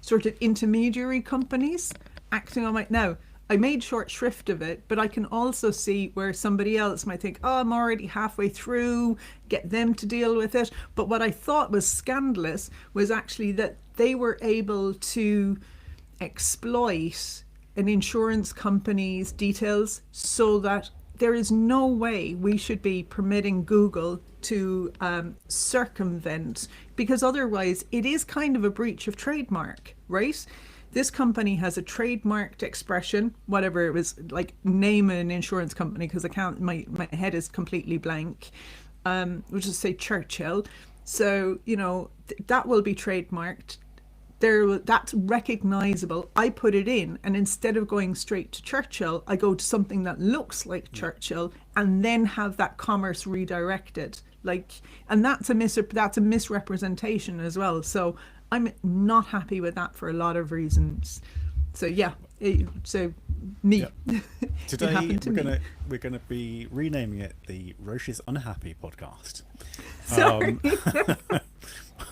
sort of intermediary companies acting on my. Now, I made short shrift of it, but I can also see where somebody else might think, oh, I'm already halfway through, get them to deal with it. But what I thought was scandalous was actually that they were able to exploit an insurance company's details so that there is no way we should be permitting Google to circumvent, because otherwise it is kind of a breach of trademark, right? This company has a trademarked expression, whatever it was, like name an insurance company, because I can't, my head is completely blank. We'll just say Churchill. So, that will be trademarked. That's recognizable. I put it in, and instead of going straight to Churchill, I go to something that looks like Churchill, and then have that commerce redirected. And that's a misrepresentation as well. So I'm not happy with that for a lot of reasons. So yeah, me. Yeah. Today we're gonna be renaming it the Roche's Unhappy Podcast. Sorry.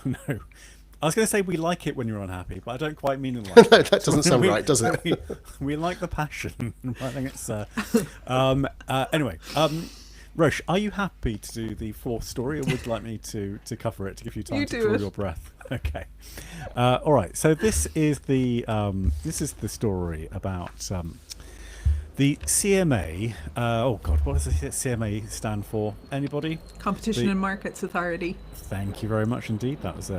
No. I was going to say we like it when you're unhappy, but I don't quite mean it like that. That doesn't sound right, does it? We like the passion. I think it's... anyway, Roche, are you happy to do the fourth story, or would you like me to cover it to give you time to draw your breath? Okay. All right. So this is the story about the CMA. Oh God, what does the CMA stand for? Anybody? Competition and Markets Authority. Thank you very much indeed. That was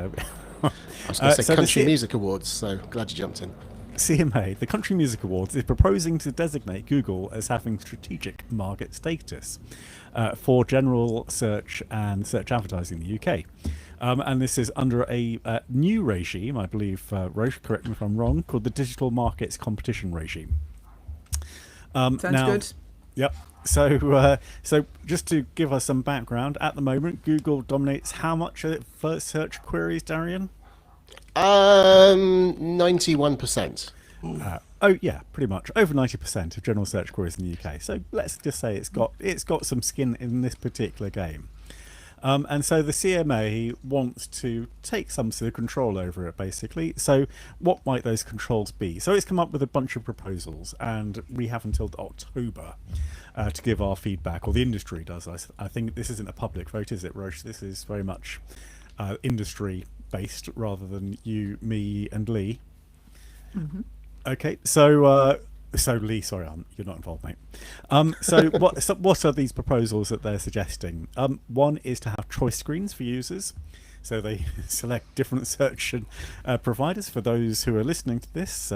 I was going to say Country Music Awards, so glad you jumped in. CMA, the Country Music Awards, is proposing to designate Google as having strategic market status for general search and search advertising in the UK. And this is under a new regime, I believe, Roche, correct me if I'm wrong, called the Digital Markets Competition Regime. Sounds good. Yep. So just to give us some background, at the moment, Google dominates how much for search queries, Darian? 91%. Oh yeah, pretty much over 90% of general search queries in the UK. So let's just say it's got some skin in this particular game. And so the CMA wants to take some sort of control over it, basically. So what might those controls be? So it's come up with a bunch of proposals, and we have until October to give our feedback, or the industry does. I think this isn't a public vote, is it, Roche? This is very much industry-based rather than you, me, and Lee. Mm-hmm. Okay, so Lee, sorry, you're not involved, mate. So what are these proposals that they're suggesting? One is to have choice screens for users. So they select different search providers. For those who are listening to this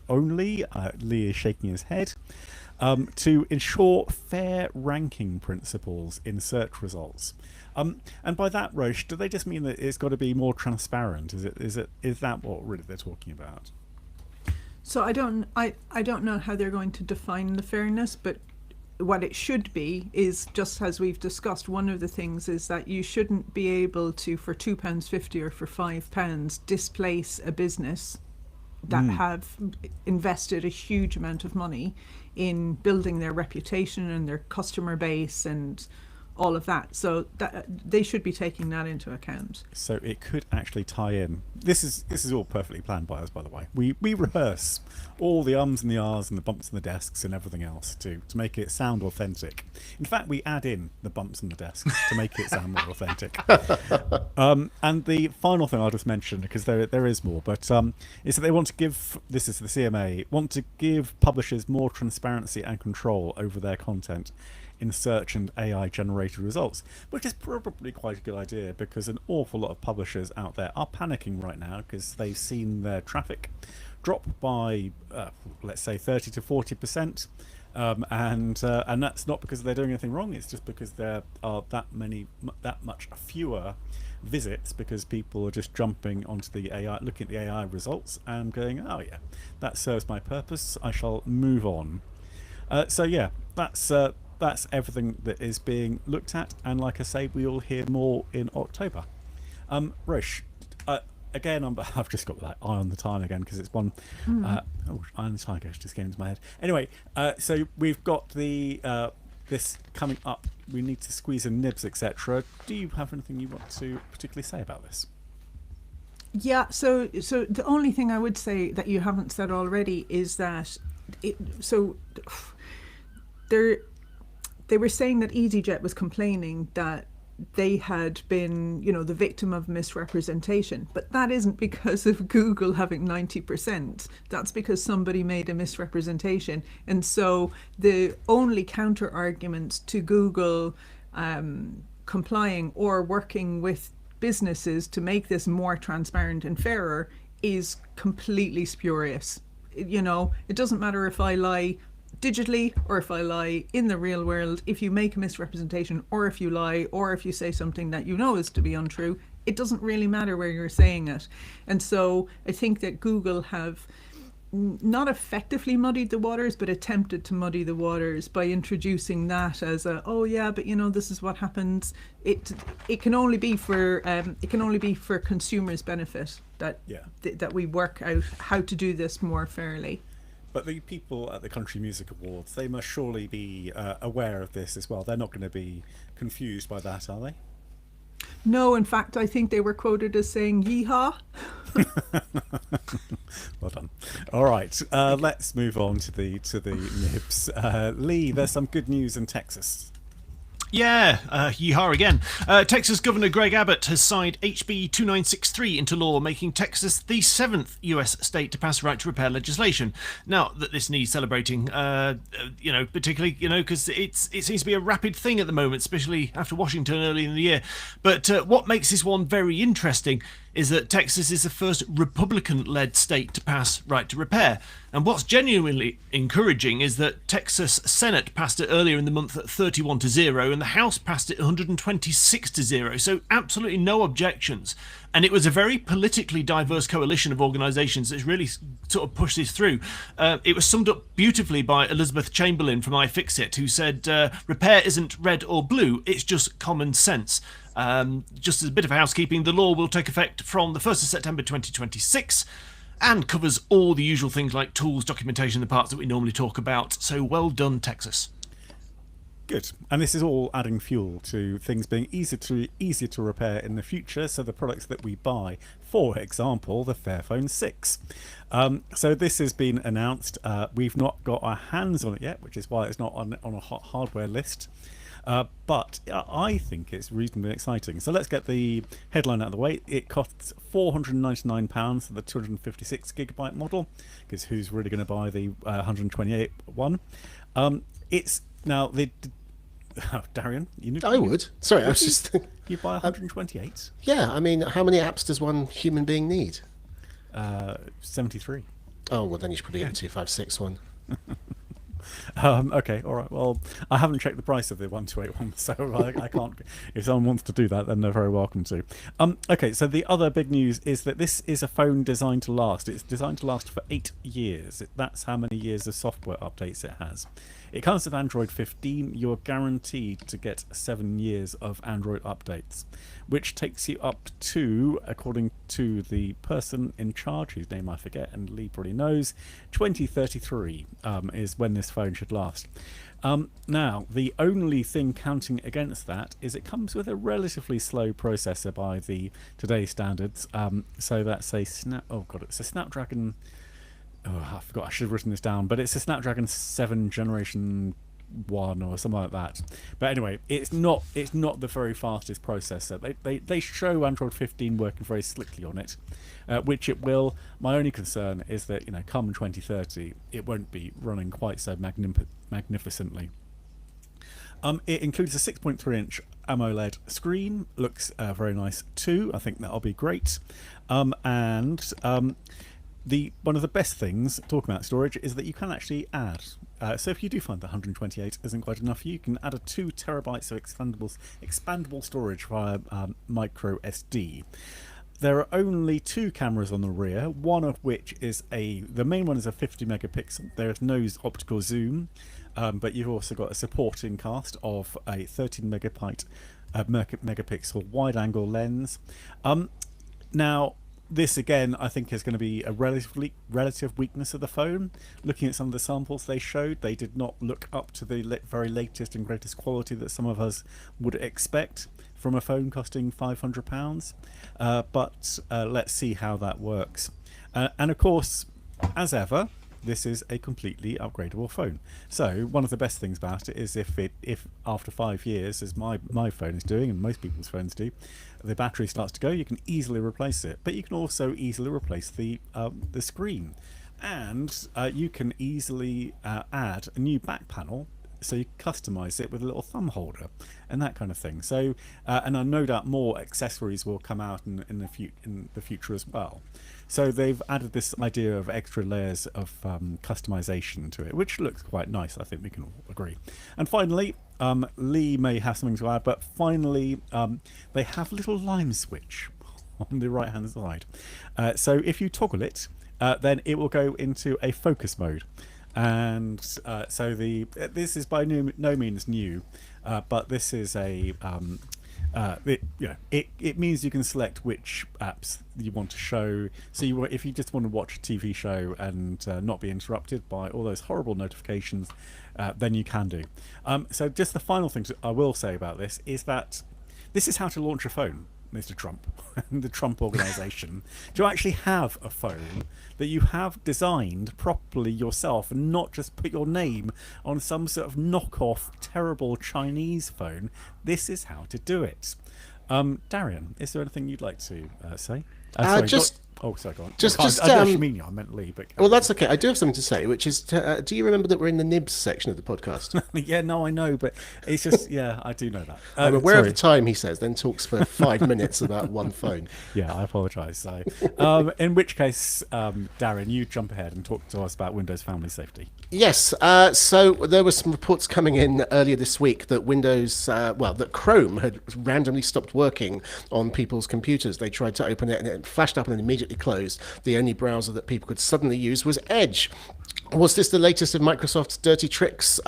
only, Lee is shaking his head. To ensure fair ranking principles in search results. And by that, Roche, do they just mean that it's got to be more transparent? Is that what really they're talking about? So I don't know how they're going to define the fairness, but what it should be is, just as we've discussed, one of the things is that you shouldn't be able to, for £2.50 or for £5, displace a business that have invested a huge amount of money in building their reputation and their customer base and all of that. So that they should be taking that into account. So it could actually tie in. This is all perfectly planned by us, by the way. We rehearse all the ums and the ahs and the bumps in the desks and everything else to make it sound authentic. In fact, we add in the bumps in the desks to make it sound more authentic. And the final thing I'll just mention, because there is more, but is that they want to give, this is the CMA, want to give publishers more transparency and control over their content in search and AI generated results, which is probably quite a good idea, because an awful lot of publishers out there are panicking right now because they've seen their traffic drop by let's say 30 to 40%, and that's not because they're doing anything wrong. It's just because there are that much fewer visits, because people are just jumping onto the AI, looking at the AI results and going, oh yeah, that serves my purpose, I shall move on. So yeah, that's everything that is being looked at, and like I say, we will hear more in October. Roche, again, I've just got that eye on the time again because it's one. Eye on the tiger just came into my head. Anyway, so we've got the this coming up. We need to squeeze in nibs, etc. Do you have anything you want to particularly say about this? Yeah, so the only thing I would say that you haven't said already is that they were saying that EasyJet was complaining that they had been, the victim of misrepresentation, but that isn't because of Google having 90%. That's because somebody made a misrepresentation, and so the only counter arguments to Google complying or working with businesses to make this more transparent and fairer is completely spurious. It doesn't matter if I lie digitally or if I lie in the real world. If you make a misrepresentation, or if you lie, or if you say something that you know is to be untrue, it doesn't really matter where you're saying it. And so I think that Google have not effectively muddied the waters, but attempted to muddy the waters by introducing that as this is what happens. It can only be for consumers' benefit that we work out how to do this more fairly. But the people at the Country Music Awards, they must surely be aware of this as well. They're not going to be confused by that, are they? No, in fact, I think they were quoted as saying "yeehaw." Well done. All right, let's move on to the nibs. Lee, there's some good news in Texas. Yeah, yeehaw again. Texas Governor Greg Abbott has signed HB 2963 into law, making Texas the 7th US state to pass right to repair legislation. Now, that this needs celebrating, particularly, because it seems to be a rapid thing at the moment, especially after Washington early in the year. But what makes this one very interesting is that Texas is the first Republican-led state to pass right to repair. And what's genuinely encouraging is that Texas Senate passed it earlier in the month at 31-0, and the House passed it 126-0. So absolutely no objections. And it was a very politically diverse coalition of organisations that's really sort of pushed this through. It was summed up beautifully by Elizabeth Chamberlain from iFixit, who said, repair isn't red or blue, it's just common sense. Just as a bit of housekeeping, the law will take effect from the 1st of September 2026 and covers all the usual things like tools, documentation, the parts that we normally talk about. So well done, Texas. Good. And this is all adding fuel to things being easier to repair in the future. So the products that we buy, for example, the Fairphone 6. So this has been announced. We've not got our hands on it yet, which is why it's not on a hot hardware list. But I think it's reasonably exciting. So let's get the headline out of the way. It costs £499 for the 256GB model, because who's really going to buy the 128 one? It's now the Darian. I would. Sorry, I was just. You buy 128? Yeah, I mean, how many apps does one human being need? 73. Oh well, then you should probably get a 256 one. Okay, all right. Well, I haven't checked the price of the 1281, so I can't. If someone wants to do that, then they're very welcome to. Okay, so the other big news is that this is a phone designed to last. It's designed to last for 8 years. That's how many years of software updates it has. It comes with Android 15. You're guaranteed to get 7 years of Android updates, which takes you up to, according to the person in charge, whose name I forget, and Lee probably knows, 2033 is when this phone should last. Now, the only thing counting against that is it comes with a relatively slow processor by the today's standards. So that's a it's a Snapdragon. Oh, I forgot. I should have written this down, but it's a Snapdragon 7 Generation 1 or something like that. But anyway, it's not the very fastest processor. They show Android 15 working very slickly on it, which it will. My only concern is that come 2030, it won't be running quite so magnificently. It includes a 6.3-inch AMOLED screen. Looks very nice too. I think that'll be great. One of the best things, talking about storage, is that you can actually add. So if you do find the 128 isn't quite enough, you can add a 2 terabytes of expandable storage via micro SD. There are only 2 cameras on the rear, one of which is the main one is a 50 megapixel. There is no optical zoom, but you've also got a supporting cast of a 13 megapixel wide-angle lens. Now, this again, I think, is going to be a relative weakness of the phone. Looking at some of the samples they showed, they did not look up to the very latest and greatest quality that some of us would expect from a phone costing £500. But let's see how that works. And of course, as ever, this is a completely upgradable phone. So one of the best things about it is if after 5 years, as my phone is doing and most people's phones do, the battery starts to go, you can easily replace it. But you can also easily replace the screen, and you can easily add a new back panel. So you customize it with a little thumb holder and that kind of thing. So and I no doubt more accessories will come out in the future as well. So they've added this idea of extra layers of customization to it, which looks quite nice. I think we can all agree. And finally, Lee may have something to add, but finally they have a little lime switch on the right hand side. So if you toggle it, then it will go into a focus mode. And so this is by no means new, but this is a it means you can select which apps you want to show. So if you just want to watch a TV show and not be interrupted by all those horrible notifications, then you can do. So just the final thing I will say about this is that this is how to launch a phone, Mr. Trump and the Trump organization, to actually have a phone that you have designed properly yourself and not just put your name on some sort of knockoff terrible Chinese phone. This is how to do it. Darian, is there anything you'd like to say? Sorry, sorry, go on. I don't actually mean you, I meant Lee. But well, that's okay. I do have something to say, which is, do you remember that we're in the Nibs section of the podcast? Yeah, no, I know, but it's just, yeah, I do know that. I'm aware of the time, he says, then talks for 5 minutes about one phone. Yeah, I apologise. So, in which case, Darren, you jump ahead and talk to us about Windows Family Safety. Yes, so there were some reports coming in earlier this week that that Chrome had randomly stopped working on people's computers. They tried to open it and it flashed up and then immediately closed. The only browser that people could suddenly use was Edge. Was this the latest of Microsoft's dirty tricks?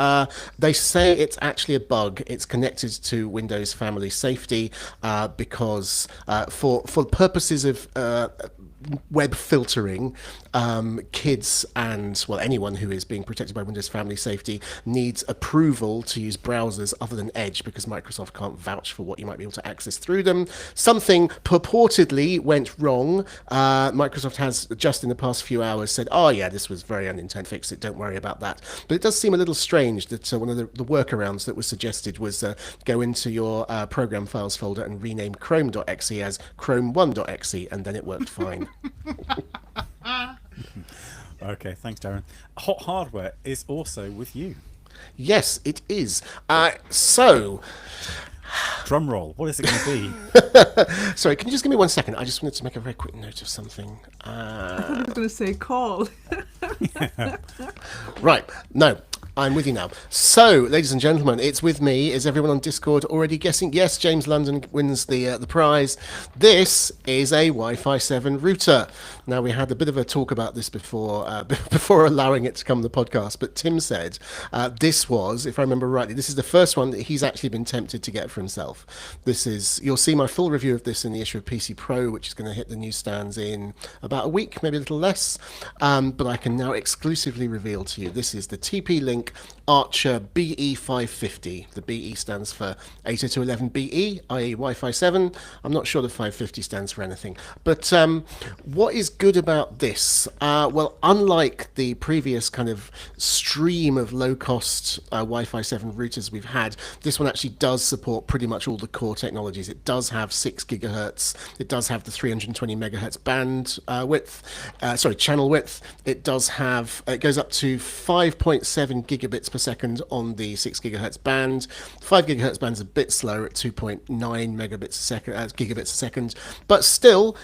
They say it's actually a bug. It's connected to Windows Family Safety because for purposes of web filtering, kids and, well, anyone who is being protected by Windows Family Safety needs approval to use browsers other than Edge because Microsoft can't vouch for what you might be able to access through them. Something purportedly went wrong. Microsoft has just in the past few hours said, oh yeah, this was very unintended, fix it, don't worry about that. But it does seem a little strange that one of the workarounds that was suggested was go into your program files folder and rename chrome.exe as chrome1.exe, and then it worked fine. Okay, thanks, Darren. Hot Hardware is also with you. Yes, it is. So, drum roll. What is it going to be? Sorry, can you just give me 1 second? I just wanted to make a very quick note of something. I thought I was going to say call. Right. No. I'm with you now. So, ladies and gentlemen, it's with me. Is everyone on Discord already guessing? Yes, James London wins the prize. This is a Wi-Fi 7 router. Now, we had a bit of a talk about this before allowing it to come on the podcast, but Tim said this was, if I remember rightly, this is the first one that he's actually been tempted to get for himself. You'll see my full review of this in the issue of PC Pro, which is going to hit the newsstands in about a week, maybe a little less. But I can now exclusively reveal to you, this is the TP-Link Archer BE550. The BE stands for 802.11be, i.e. Wi-Fi 7. I'm not sure the 550 stands for anything. But what is good about this? Well, unlike the previous kind of stream of low-cost Wi-Fi 7 routers we've had, this one actually does support pretty much all the core technologies. It does have 6 gigahertz. It does have the 320 megahertz band channel width. It does have, it goes up to 5.7 gigabits per second on the 6 gigahertz band. 5 gigahertz band is a bit slower at 2.9 gigabits a second, but still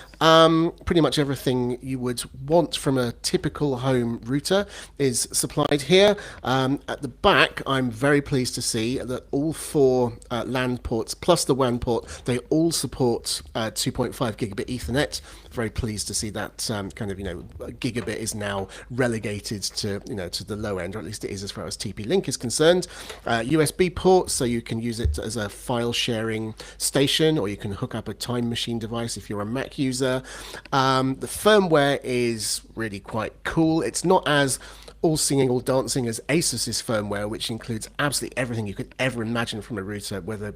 pretty much everything you would want from a typical home router is supplied here. At the back, I'm very pleased to see that all 4 LAN ports plus the WAN port, they all support 2.5 gigabit Ethernet very pleased to see that kind of gigabit is now relegated to to the low end, or at least it is as far as TP-Link is concerned. USB port, so you can use it as a file sharing station, or you can hook up a Time Machine device if you're a Mac user. The firmware is really quite cool. It's not as all singing, all dancing as Asus's firmware, which includes absolutely everything you could ever imagine from a router, whether,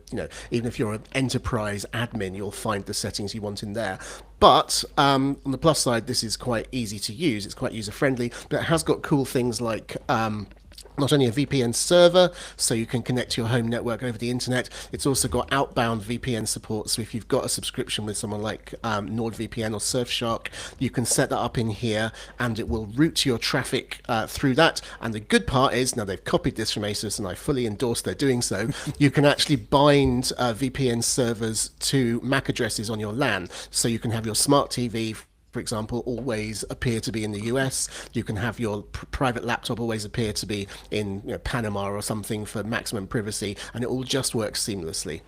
even if you're an enterprise admin, you'll find the settings you want in there. But on the plus side, this is quite easy to use. It's quite user-friendly, but it has got cool things like not only a VPN server, so you can connect to your home network over the internet, it's also got outbound VPN support. So if you've got a subscription with someone like NordVPN or Surfshark, you can set that up in here and it will route your traffic through that. And the good part is, now they've copied this from Asus and I fully endorse their doing so, you can actually bind VPN servers to MAC addresses on your LAN. So you can have your smart TV, for example, always appear to be in the US. You can have your private laptop always appear to be in Panama or something for maximum privacy, and it all just works seamlessly.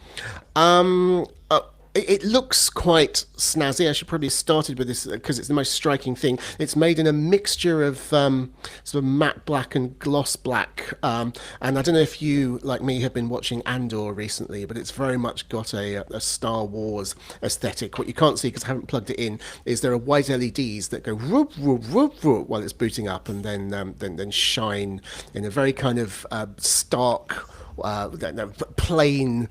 It looks quite snazzy. I should probably have started with this because it's the most striking thing. It's made in a mixture of sort of matte black and gloss black. And I don't know if you, like me, have been watching Andor recently, but it's very much got a Star Wars aesthetic. What you can't see because I haven't plugged it in is there are white LEDs that go whoop, whoop, whoop, whoop while it's booting up, and then shine in a very kind of stark, plain,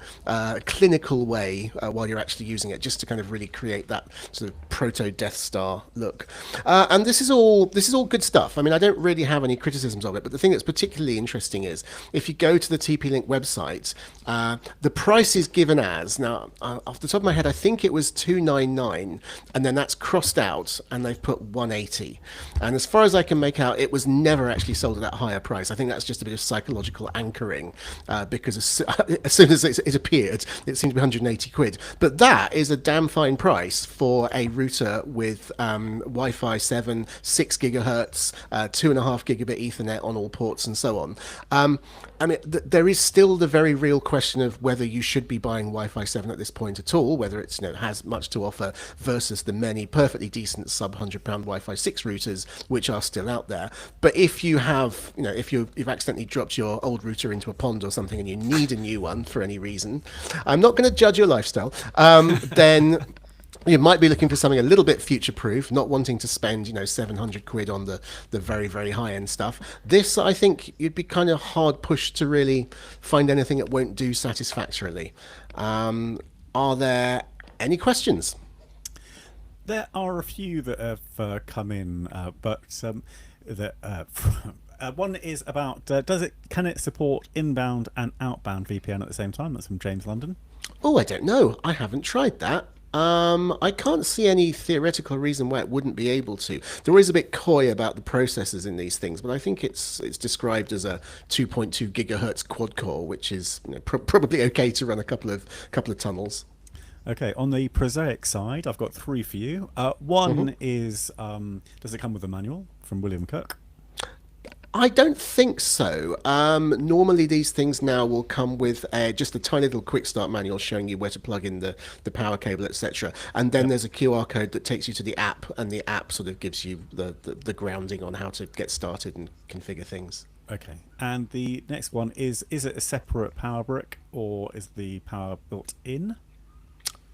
clinical way while you're actually using it, just to kind of really create that sort of proto Death Star look. And this is all good stuff. I mean, I don't really have any criticisms of it, but the thing that's particularly interesting is if you go to the TP-Link website, the price is given as, now off the top of my head, I think it was $299, and then that's crossed out and they've put $180. And as far as I can make out, it was never actually sold at that higher price. I think that's just a bit of psychological anchoring. Because as soon as it appeared, it seemed to be 180 quid. But that is a damn fine price for a router with Wi-Fi 7, 6 gigahertz, 2.5 gigabit Ethernet on all ports, and so on. I mean, there is still the very real question of whether you should be buying Wi-Fi 7 at this point at all, whether it's has much to offer versus the many perfectly decent sub £100 Wi-Fi 6 routers which are still out there. But if you have, if you've accidentally dropped your old router into a pond or something and you need a new one for any reason, I'm not going to judge your lifestyle, then you might be looking for something a little bit future-proof, not wanting to spend 700 quid on the very, very high-end stuff. This, I think, you'd be kind of hard pushed to really find anything that won't do satisfactorily. Are there any questions? There are a few that have come in, but one is about can it support inbound and outbound VPN at the same time? That's from James London. Oh, I don't know. I haven't tried that. I can't see any theoretical reason why it wouldn't be able to. They're always a bit coy about the processors in these things, but I think it's described as a 2.2 gigahertz quad core, which is probably okay to run a couple of tunnels. Okay, on the prosaic side, I've got three for you. One is, does it come with a manual from William Kirk? I don't think so. Normally these things now will come with just a tiny little quick start manual showing you where to plug in the power cable, etc. And then there's a QR code that takes you to the app, and the app sort of gives you the grounding on how to get started and configure things. Okay, and the next one is it a separate power brick or is the power built in?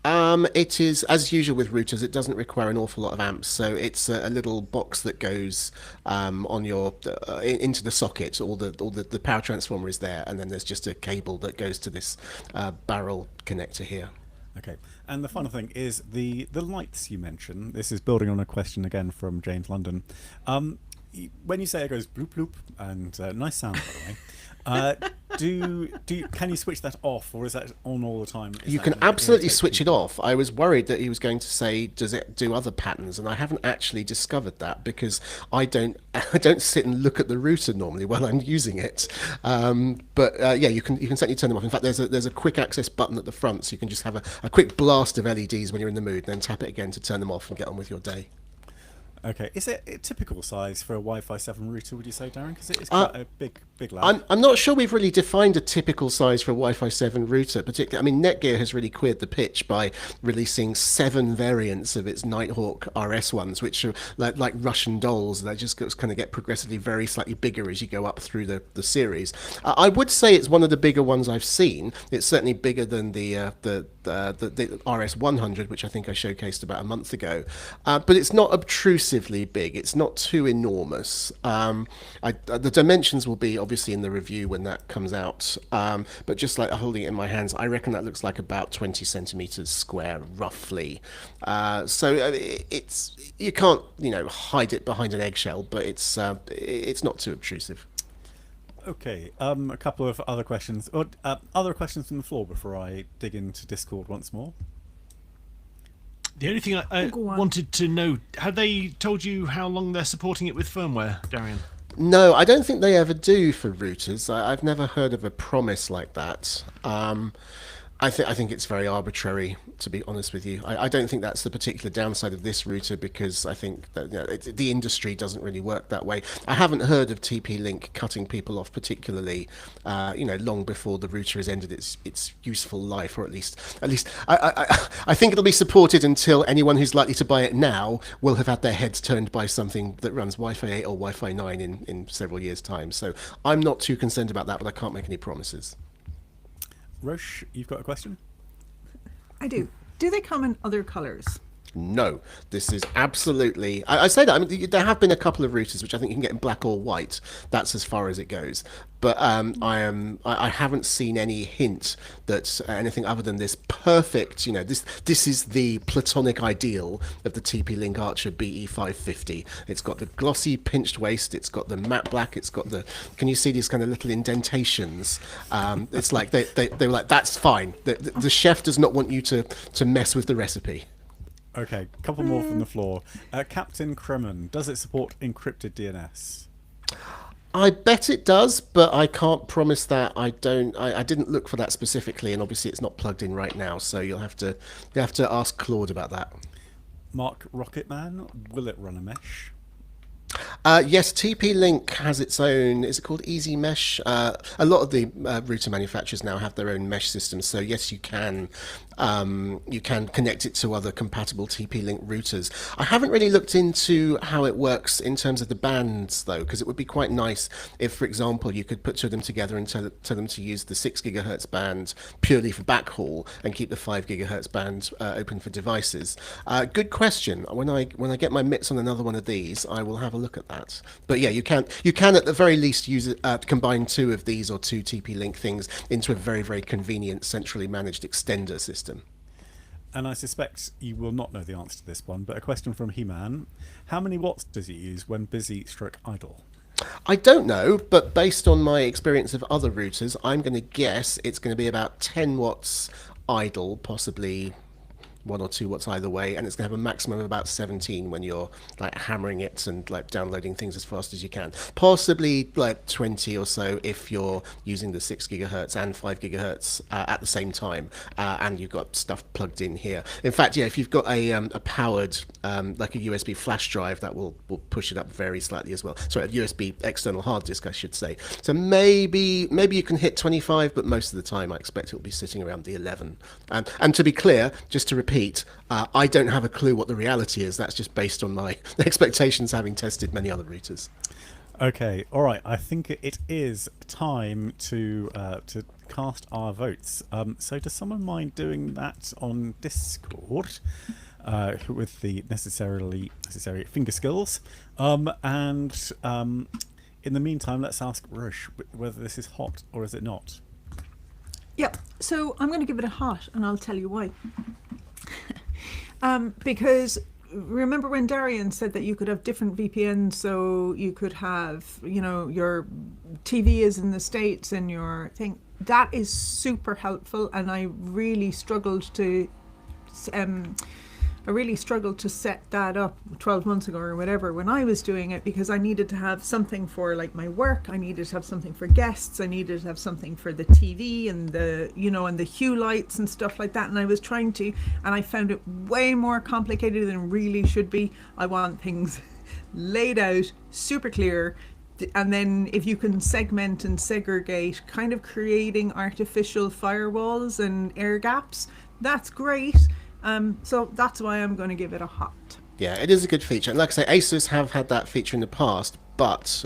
It is, as usual with routers, it doesn't require an awful lot of amps, so it's a little box that goes on your into the socket. All the power transformer is there, and then there's just a cable that goes to this barrel connector here. Okay, and the final thing is the lights you mentioned. This is building on a question again from James London. When you say it goes bloop bloop, and nice sound by the way. Can you switch that off, or is that on all the time? You can absolutely switch it off. I was worried that he was going to say, does it do other patterns? And I haven't actually discovered that because I don't sit and look at the router normally while I'm using it. But yeah, you can certainly turn them off. In fact, there's a quick access button at the front, so you can just have a quick blast of LEDs when you're in the mood, and then tap it again to turn them off and get on with your day. Okay, is it a typical size for a Wi-Fi 7 router, would you say, Darren? Because it's quite a big lad. I'm not sure we've really defined a typical size for a Wi-Fi 7 router. Particularly, I mean, Netgear has really queered the pitch by releasing 7 variants of its Nighthawk RS ones, which are like Russian dolls. They just kind of get progressively very slightly bigger as you go up through the series. I would say it's one of the bigger ones I've seen. It's certainly bigger than the RS 100, which I think I showcased about a month ago. But it's not obtrusively big. It's not too enormous. The dimensions will be obviously in the review when that comes out. But just like holding it in my hands, I reckon that looks like about 20 centimeters square, roughly. So it's, you can't, hide it behind an eggshell, but it's not too obtrusive. Okay, a couple of other questions. Other questions from the floor before I dig into Discord once more? The only thing I wanted to know, have they told you how long they're supporting it with firmware, Darian? No, I don't think they ever do for routers. I've never heard of a promise like that. I think it's very arbitrary, to be honest with you. I don't think that's the particular downside of this router, because I think that the industry doesn't really work that way. I haven't heard of TP-Link cutting people off particularly, long before the router has ended its useful life, or at least I think it'll be supported until anyone who's likely to buy it now will have had their heads turned by something that runs Wi-Fi 8 or Wi-Fi 9 in several years' time. So I'm not too concerned about that, but I can't make any promises. Roche, you've got a question? I do. Do they come in other colours? No, this is absolutely. I say that. I mean, there have been a couple of routers which I think you can get in black or white. That's as far as it goes. But I haven't seen any hint that anything other than this perfect. This is the platonic ideal of the TP-Link Archer BE550. It's got the glossy pinched waist. It's got the matte black. It's got the. Can you see these kind of little indentations? It's like they were like, that's fine. The chef does not want you to mess with the recipe. Okay, a couple more from the floor. Captain Kremen, does it support encrypted DNS? I bet it does, but I can't promise that. I didn't look for that specifically, and obviously it's not plugged in right now, so you have to ask Claude about that. Mark Rocketman, will it run a mesh? Yes, TP-Link has its own. Is it called Easy Mesh? A lot of the router manufacturers now have their own mesh systems. So yes, you can connect it to other compatible TP-Link routers. I haven't really looked into how it works in terms of the bands though, because it would be quite nice if, for example, you could put two of them together and tell them to use the 6 gigahertz band purely for backhaul and keep the 5 gigahertz band open for devices. Good question. When I get my mitts on another one of these, I will have a look at that. But yeah, you can at the very least use it, combine two of these or two TP-Link things into a very, very convenient centrally managed extender system. And I suspect you will not know the answer to this one, but a question from He-Man. How many watts does it use when busy / idle? I don't know, but based on my experience of other routers, I'm going to guess it's going to be about 10 watts idle, possibly 1 or 2 watts either way, and it's going to have a maximum of about 17 when you're like hammering it and like downloading things as fast as you can. Possibly like 20 or so if you're using the 6 gigahertz and 5 gigahertz at the same time, and you've got stuff plugged in here. In fact, yeah, if you've got a powered like a USB flash drive, that will push it up very slightly as well. Sorry, a USB external hard disk, I should say. So maybe you can hit 25, but most of the time I expect it will be sitting around the 11. And to be clear, just to repeat, I don't have a clue what the reality is. That's just based on my expectations, having tested many other routers. Okay, all right. I think it is time to cast our votes. So does someone mind doing that on Discord with the necessary finger skills? And in the meantime, let's ask Roche whether this is hot or is it not. Yep. So I'm going to give it a hot, and I'll tell you why. Because remember when Darian said that you could have different VPNs, so you could have, your TV is in the States and your thing. That is super helpful, and I really struggled to set that up 12 months ago or whatever when I was doing it, because I needed to have something for like my work, I needed to have something for guests, I needed to have something for the TV and the and the hue lights and stuff like that, and I was trying to, and I found it way more complicated than it really should be. I want things laid out, super clear. And then if you can segment and segregate, kind of creating artificial firewalls and air gaps, that's great. So that's why I'm going to give it a hot. Yeah, it is a good feature. And like I say, Asus have had that feature in the past, but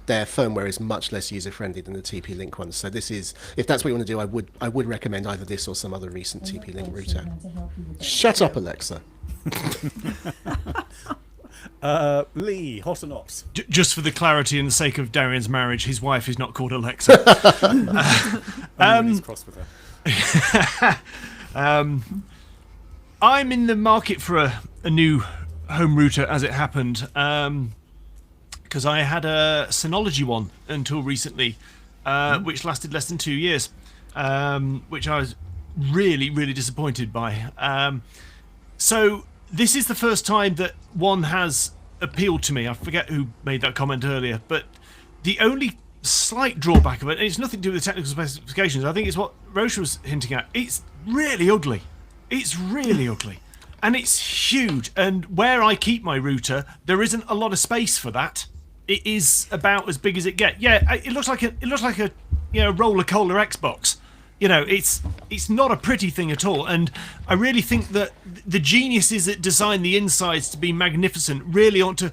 their firmware is much less user-friendly than the TP-Link one. So this is, if that's what you want to do, I would recommend either this or some other recent TP-Link router. Shut up, Alexa. Lee, hot or not? Just for the clarity and the sake of Darian's marriage, his wife is not called Alexa. He's cross with her. I'm in the market for a new home router, as it happened, because I had a Synology one until recently, which lasted less than 2 years, which I was really, really disappointed by. So this is the first time that one has appealed to me. I forget who made that comment earlier, but the only slight drawback of it, and it's nothing to do with the technical specifications, I think it's what Roche was hinting at, it's really ugly. It's really ugly. And it's huge. And where I keep my router, there isn't a lot of space for that. It is about as big as it gets. Yeah, it looks like a roller cola Xbox. You know, it's not a pretty thing at all. And I really think that the geniuses that design the insides to be magnificent really ought to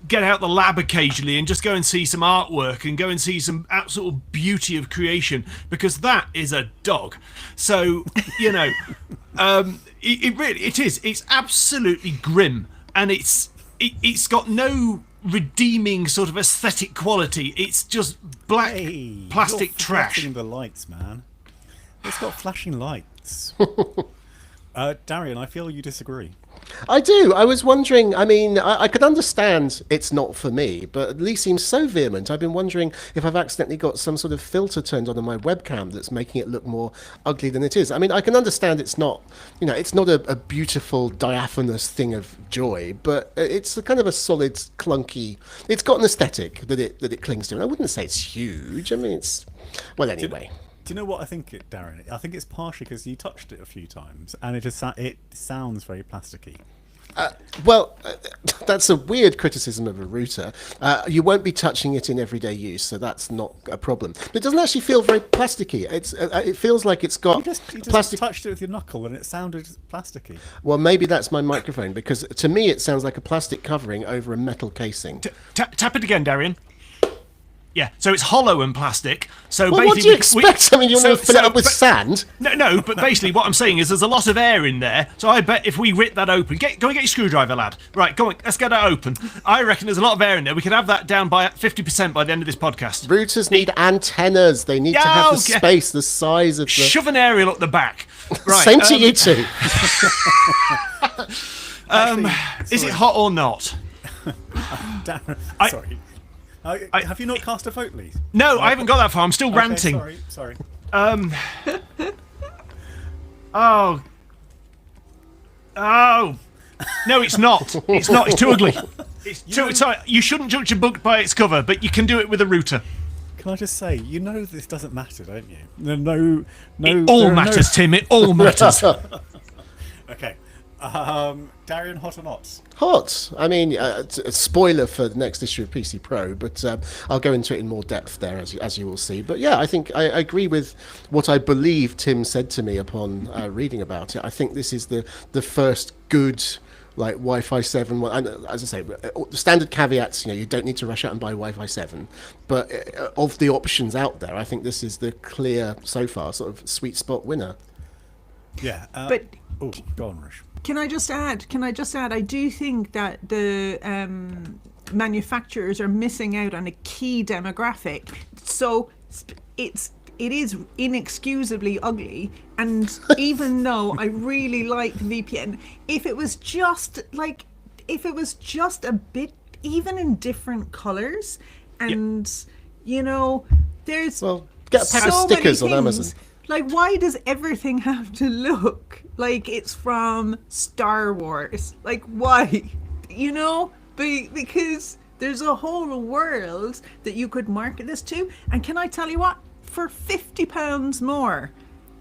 get out the lab occasionally and just go and see some artwork and go and see some absolute beauty of creation, because that is a dog. So, you know, it's absolutely grim, and it's got no redeeming sort of aesthetic quality. It's just black plastic you're trash. Flashing the lights, man. It's got flashing lights. Darian, I feel you disagree. I do. I was wondering, I mean, I could understand it's not for me, but Lee seems so vehement. I've been wondering if I've accidentally got some sort of filter turned on my webcam that's making it look more ugly than it is. I mean, I can understand it's not, it's not a beautiful, diaphanous thing of joy, but it's a kind of a solid, clunky, it's got an aesthetic that it clings to. And I wouldn't say it's huge. I mean, it's, well, anyway. Do you know what I think, Darren? I think it's partially because you touched it a few times, and it sounds very plasticky. That's a weird criticism of a router. You won't be touching it in everyday use, so that's not a problem. But it doesn't actually feel very plasticky. It feels like it's got you just plastic. touched it with your knuckle, and it sounded plasticky. Well, maybe that's my microphone, because to me it sounds like a plastic covering over a metal casing. Tap it again, Darian. Yeah, so it's hollow and plastic. So well, basically, what do you expect? I mean, you're going to fill it up with sand? No, but basically what I'm saying is there's a lot of air in there. So I bet if we rip that open, go and get your screwdriver, lad. Right, go on, let's get that open. I reckon there's a lot of air in there. We could have that down by 50% by the end of this podcast. Routers need antennas. They need to have the space, the size of the... Shove an aerial up the back. Right, Same to you two. Is it hot or not? Darren, sorry. Have you not cast a vote, Lee? No, I haven't got that far. I'm still ranting. Sorry. Oh. No, it's not. It's not. It's too ugly. Sorry, you shouldn't judge a book by its cover, but you can do it with a router. Can I just say, this doesn't matter, don't you? No. It all matters, Tim. It all matters. Okay. Darian, hot or not? Hot. I mean, a spoiler for the next issue of PC Pro, but I'll go into it in more depth there, as you will see. But yeah, I think I agree with what I believe Tim said to me upon reading about it. I think this is the first good, like, Wi-Fi 7 one. And as I say, the standard caveats, you don't need to rush out and buy Wi-Fi 7. But of the options out there, I think this is the clear, so far, sort of sweet spot winner. Yeah. But go on, Rush. Can I just add? I do think that the manufacturers are missing out on a key demographic. So it is inexcusably ugly. And even though I really like VPN, if it was just a bit, even in different colors, and there's get a pack of stickers on Amazon. Like, why does everything have to look like it's from Star Wars? Like, why? Because there's a whole world that you could market this to. And can I tell you what? For £50 more,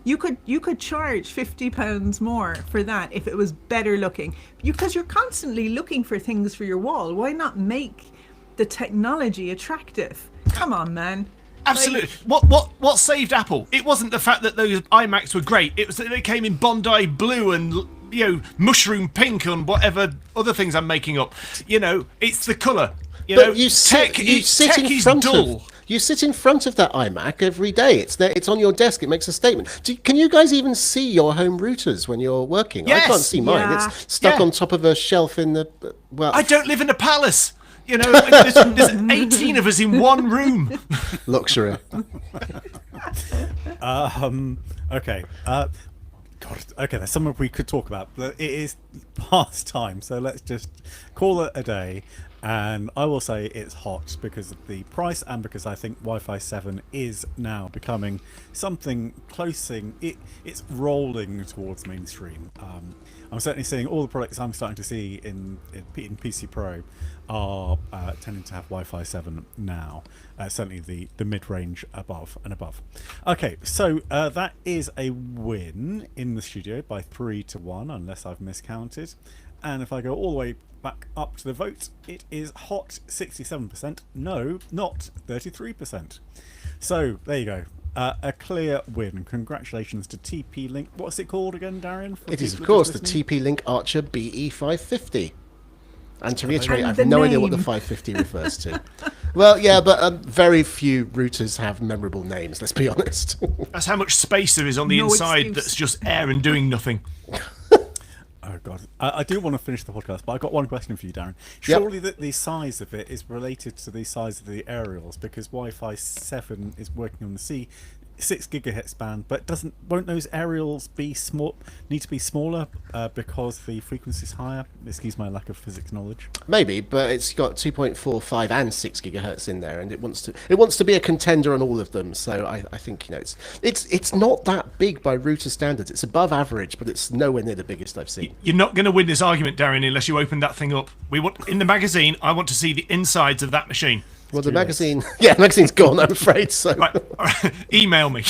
You could charge £50 more for that if it was better looking. Because you're constantly looking for things for your wall. Why not make the technology attractive? Come on, man. Absolutely. What saved Apple? It wasn't the fact that those iMacs were great. It was that they came in Bondi blue and mushroom pink and whatever other things I'm making up. It's the colour. But you sit tech in is front dull. of. You sit in front of that iMac every day. It's there. It's on your desk. It makes a statement. Can you guys even see your home routers when you're working? Yes. I can't see mine. Yeah. It's stuck on top of a shelf in the. Well, I don't live in a palace. There's 18 of us in one room. luxury. Okay. God. Okay, there's something we could talk about, but it is past time, so let's just call it a day. And I will say it's hot because of the price and because I think Wi-Fi 7 is now becoming something it's rolling towards mainstream. I'm certainly seeing all the products I'm starting to see in PC Pro are tending to have Wi-Fi 7 now. Certainly the mid-range above and above. Okay, so that is a win in the studio by 3-1, unless I've miscounted. And if I go all the way back up to the vote, it is hot 67%. No, not 33%. So there you go. A clear win. Congratulations to TP-Link. What's it called again, Darian? It is, of course, the TP-Link Archer BE550. And to reiterate, I have no idea what the 550 refers to. Well, yeah, but very few routers have memorable names, let's be honest. That's how much space there is on the inside excuse. that's just air and doing nothing. Oh, God. I do want to finish the podcast, but I've got one question for you, Darren. Surely the size of it is related to the size of the aerials, because Wi-Fi 7 is working on the 6 gigahertz band, but won't those aerials need to be smaller because the frequency is higher? Excuse my lack of physics knowledge. Maybe, but it's got 2.45 and 6 gigahertz in there, and it wants to be a contender on all of them. So I think it's not that big by router standards. It's above average, but it's nowhere near the biggest I've seen. You're not going to win this argument, Darren, unless you open that thing up. In the magazine, I want to see the insides of that machine. Well, the magazine, the magazine's gone, I'm afraid. So Right. Email me.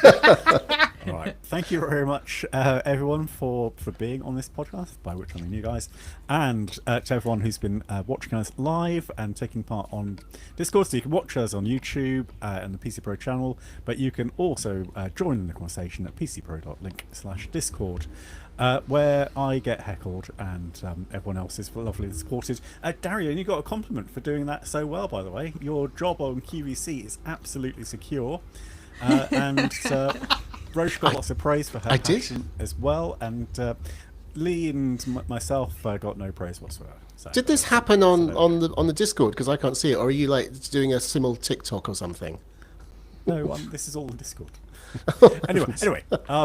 All right. Thank you very much, everyone, for being on this podcast, by which I mean you guys, and to everyone who's been watching us live and taking part on Discord. So you can watch us on YouTube and the PC Pro channel, but you can also join in the conversation at pcpro.link/discord. Where I get heckled and everyone else is lovely and supported. Darian, you got a compliment for doing that so well, by the way. Your job on QVC is absolutely secure. And Roche got lots of praise for her passion as well. And Lee and myself got no praise whatsoever. So, did this happen on the Discord? Because I can't see it. Or are you doing a simul TikTok or something? No, this is all on Discord. Anyway,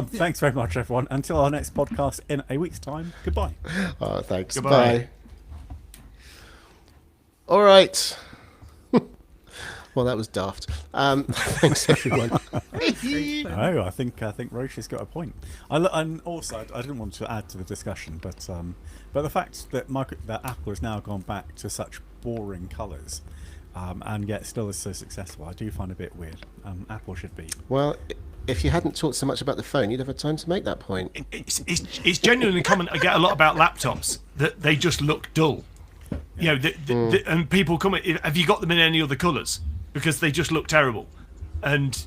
thanks very much, everyone. Until our next podcast in a week's time, goodbye. Thanks. Goodbye. Bye. All right. Well, that was daft. Thanks, everyone. No, I think Roche has got a point. And also, I didn't want to add to the discussion, but the fact that Apple has now gone back to such boring colours, and yet still is so successful, I do find a bit weird. Apple should be. Well, if you hadn't talked so much about the phone, you'd have had time to make that point. It's genuinely common. I get a lot about laptops that they just look dull. And people come. Have you got them in any other colours? Because they just look terrible. And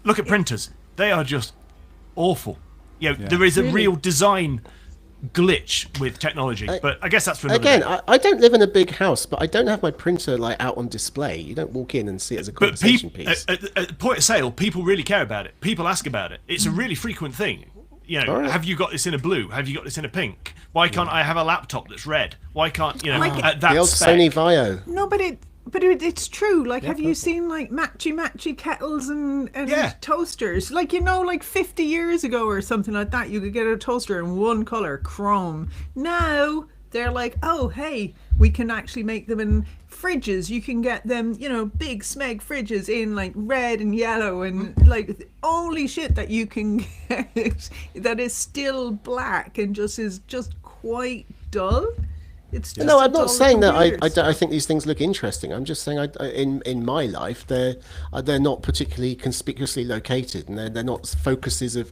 look at printers. They are just awful. There is a real design glitch with technology, but I guess that's for another day. I don't live in a big house, but I don't have my printer out on display. You don't walk in and see it as a conversation piece. At point of sale, people really care about it. People ask about it. It's a really frequent thing. Right. Have you got this in a blue? Have you got this in a pink? Why can't I have a laptop that's red? Why can't at that the old spec? Sony Vaio? No, but it's true. Have you seen matchy kettles and toasters? 50 years ago or something like that, you could get a toaster in one color, chrome. Now they're like, oh hey, we can actually make them in fridges. You can get them, big smeg fridges in red and yellow, and the only shit that you can get that is still black and is just quite dull It's just No, I'm it's all not the saying that computers. I think these things look interesting. I'm just saying in my life they're not particularly conspicuously located, and they're not focuses of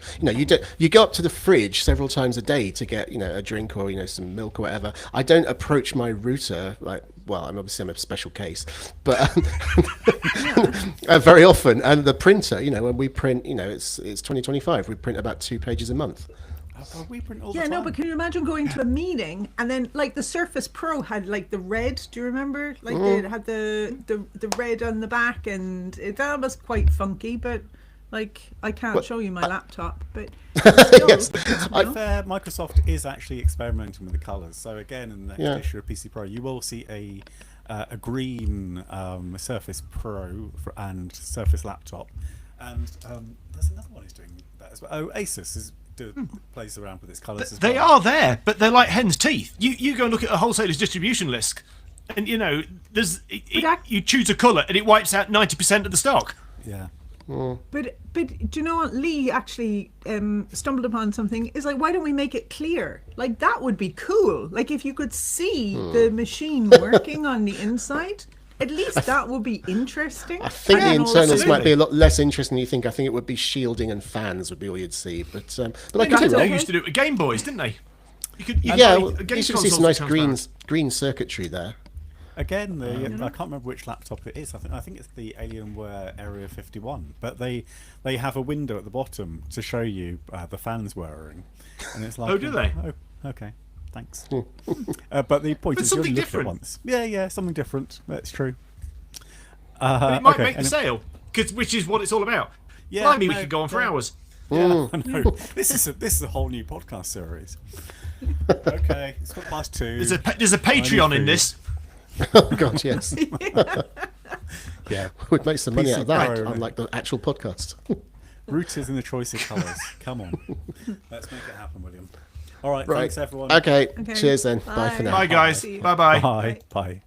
you go up to the fridge several times a day to get a drink or some milk or whatever. I don't approach my router like, well, I'm a special case, but very often, and the printer, when we print, it's 2025, we print about 2 pages a month. We print all the Yeah, time. no, but can you imagine going to a meeting and then like the Surface Pro had like the red? Do you remember? Like it had the red on the back, and that was quite funky. But like I can't show you my laptop, but still, Yes. To be fair, Microsoft is actually experimenting with the colours. So again, in the next issue of PC Pro, you will see a green Surface Pro and Surface laptop, and there's another one who's doing that as well. Oh, Asus plays around with its colours as well. They are there, but they're like hen's teeth. You go and look at a wholesaler's distribution list, and you choose a colour and it wipes out 90% of the stock. Yeah. But do you know what? Lee actually stumbled upon something. Is like, why don't we make it clear? Like that would be cool. Like if you could see the machine working on the inside, at least that would be interesting. I think the And internals also- might be a lot less interesting than you think. I think it would be shielding and fans would be all you'd see. But I They could be wrong. used to do it with Game Boys, didn't they? You could Yeah, play well, a game you should see console some nice transparent. green circuitry there. Again, I can't remember which laptop it is. I think it's the Alienware Area 51. But they have a window at the bottom to show you the fans whirring, and it's like, Oh, do they? Oh, okay, thanks. But the point But is, you only something look at it different. once. Yeah, something different. That's true. But it might okay, make the sale, which is what it's all about. Yeah, Blimey, we no, could go on for yeah. hours. Yeah, I know. This is a whole new podcast series. Okay, it's 2:15. There's a Patreon in food. this. Oh God, yes. Yeah, We'd make some money out of that, Pro. unlike the actual podcast. rooters in the choice of colours. Come on, let's make it happen, William. All right, Right. thanks everyone. Okay. Okay. Cheers then. Bye for now. Bye, guys. See you. Bye-bye. Bye. Bye.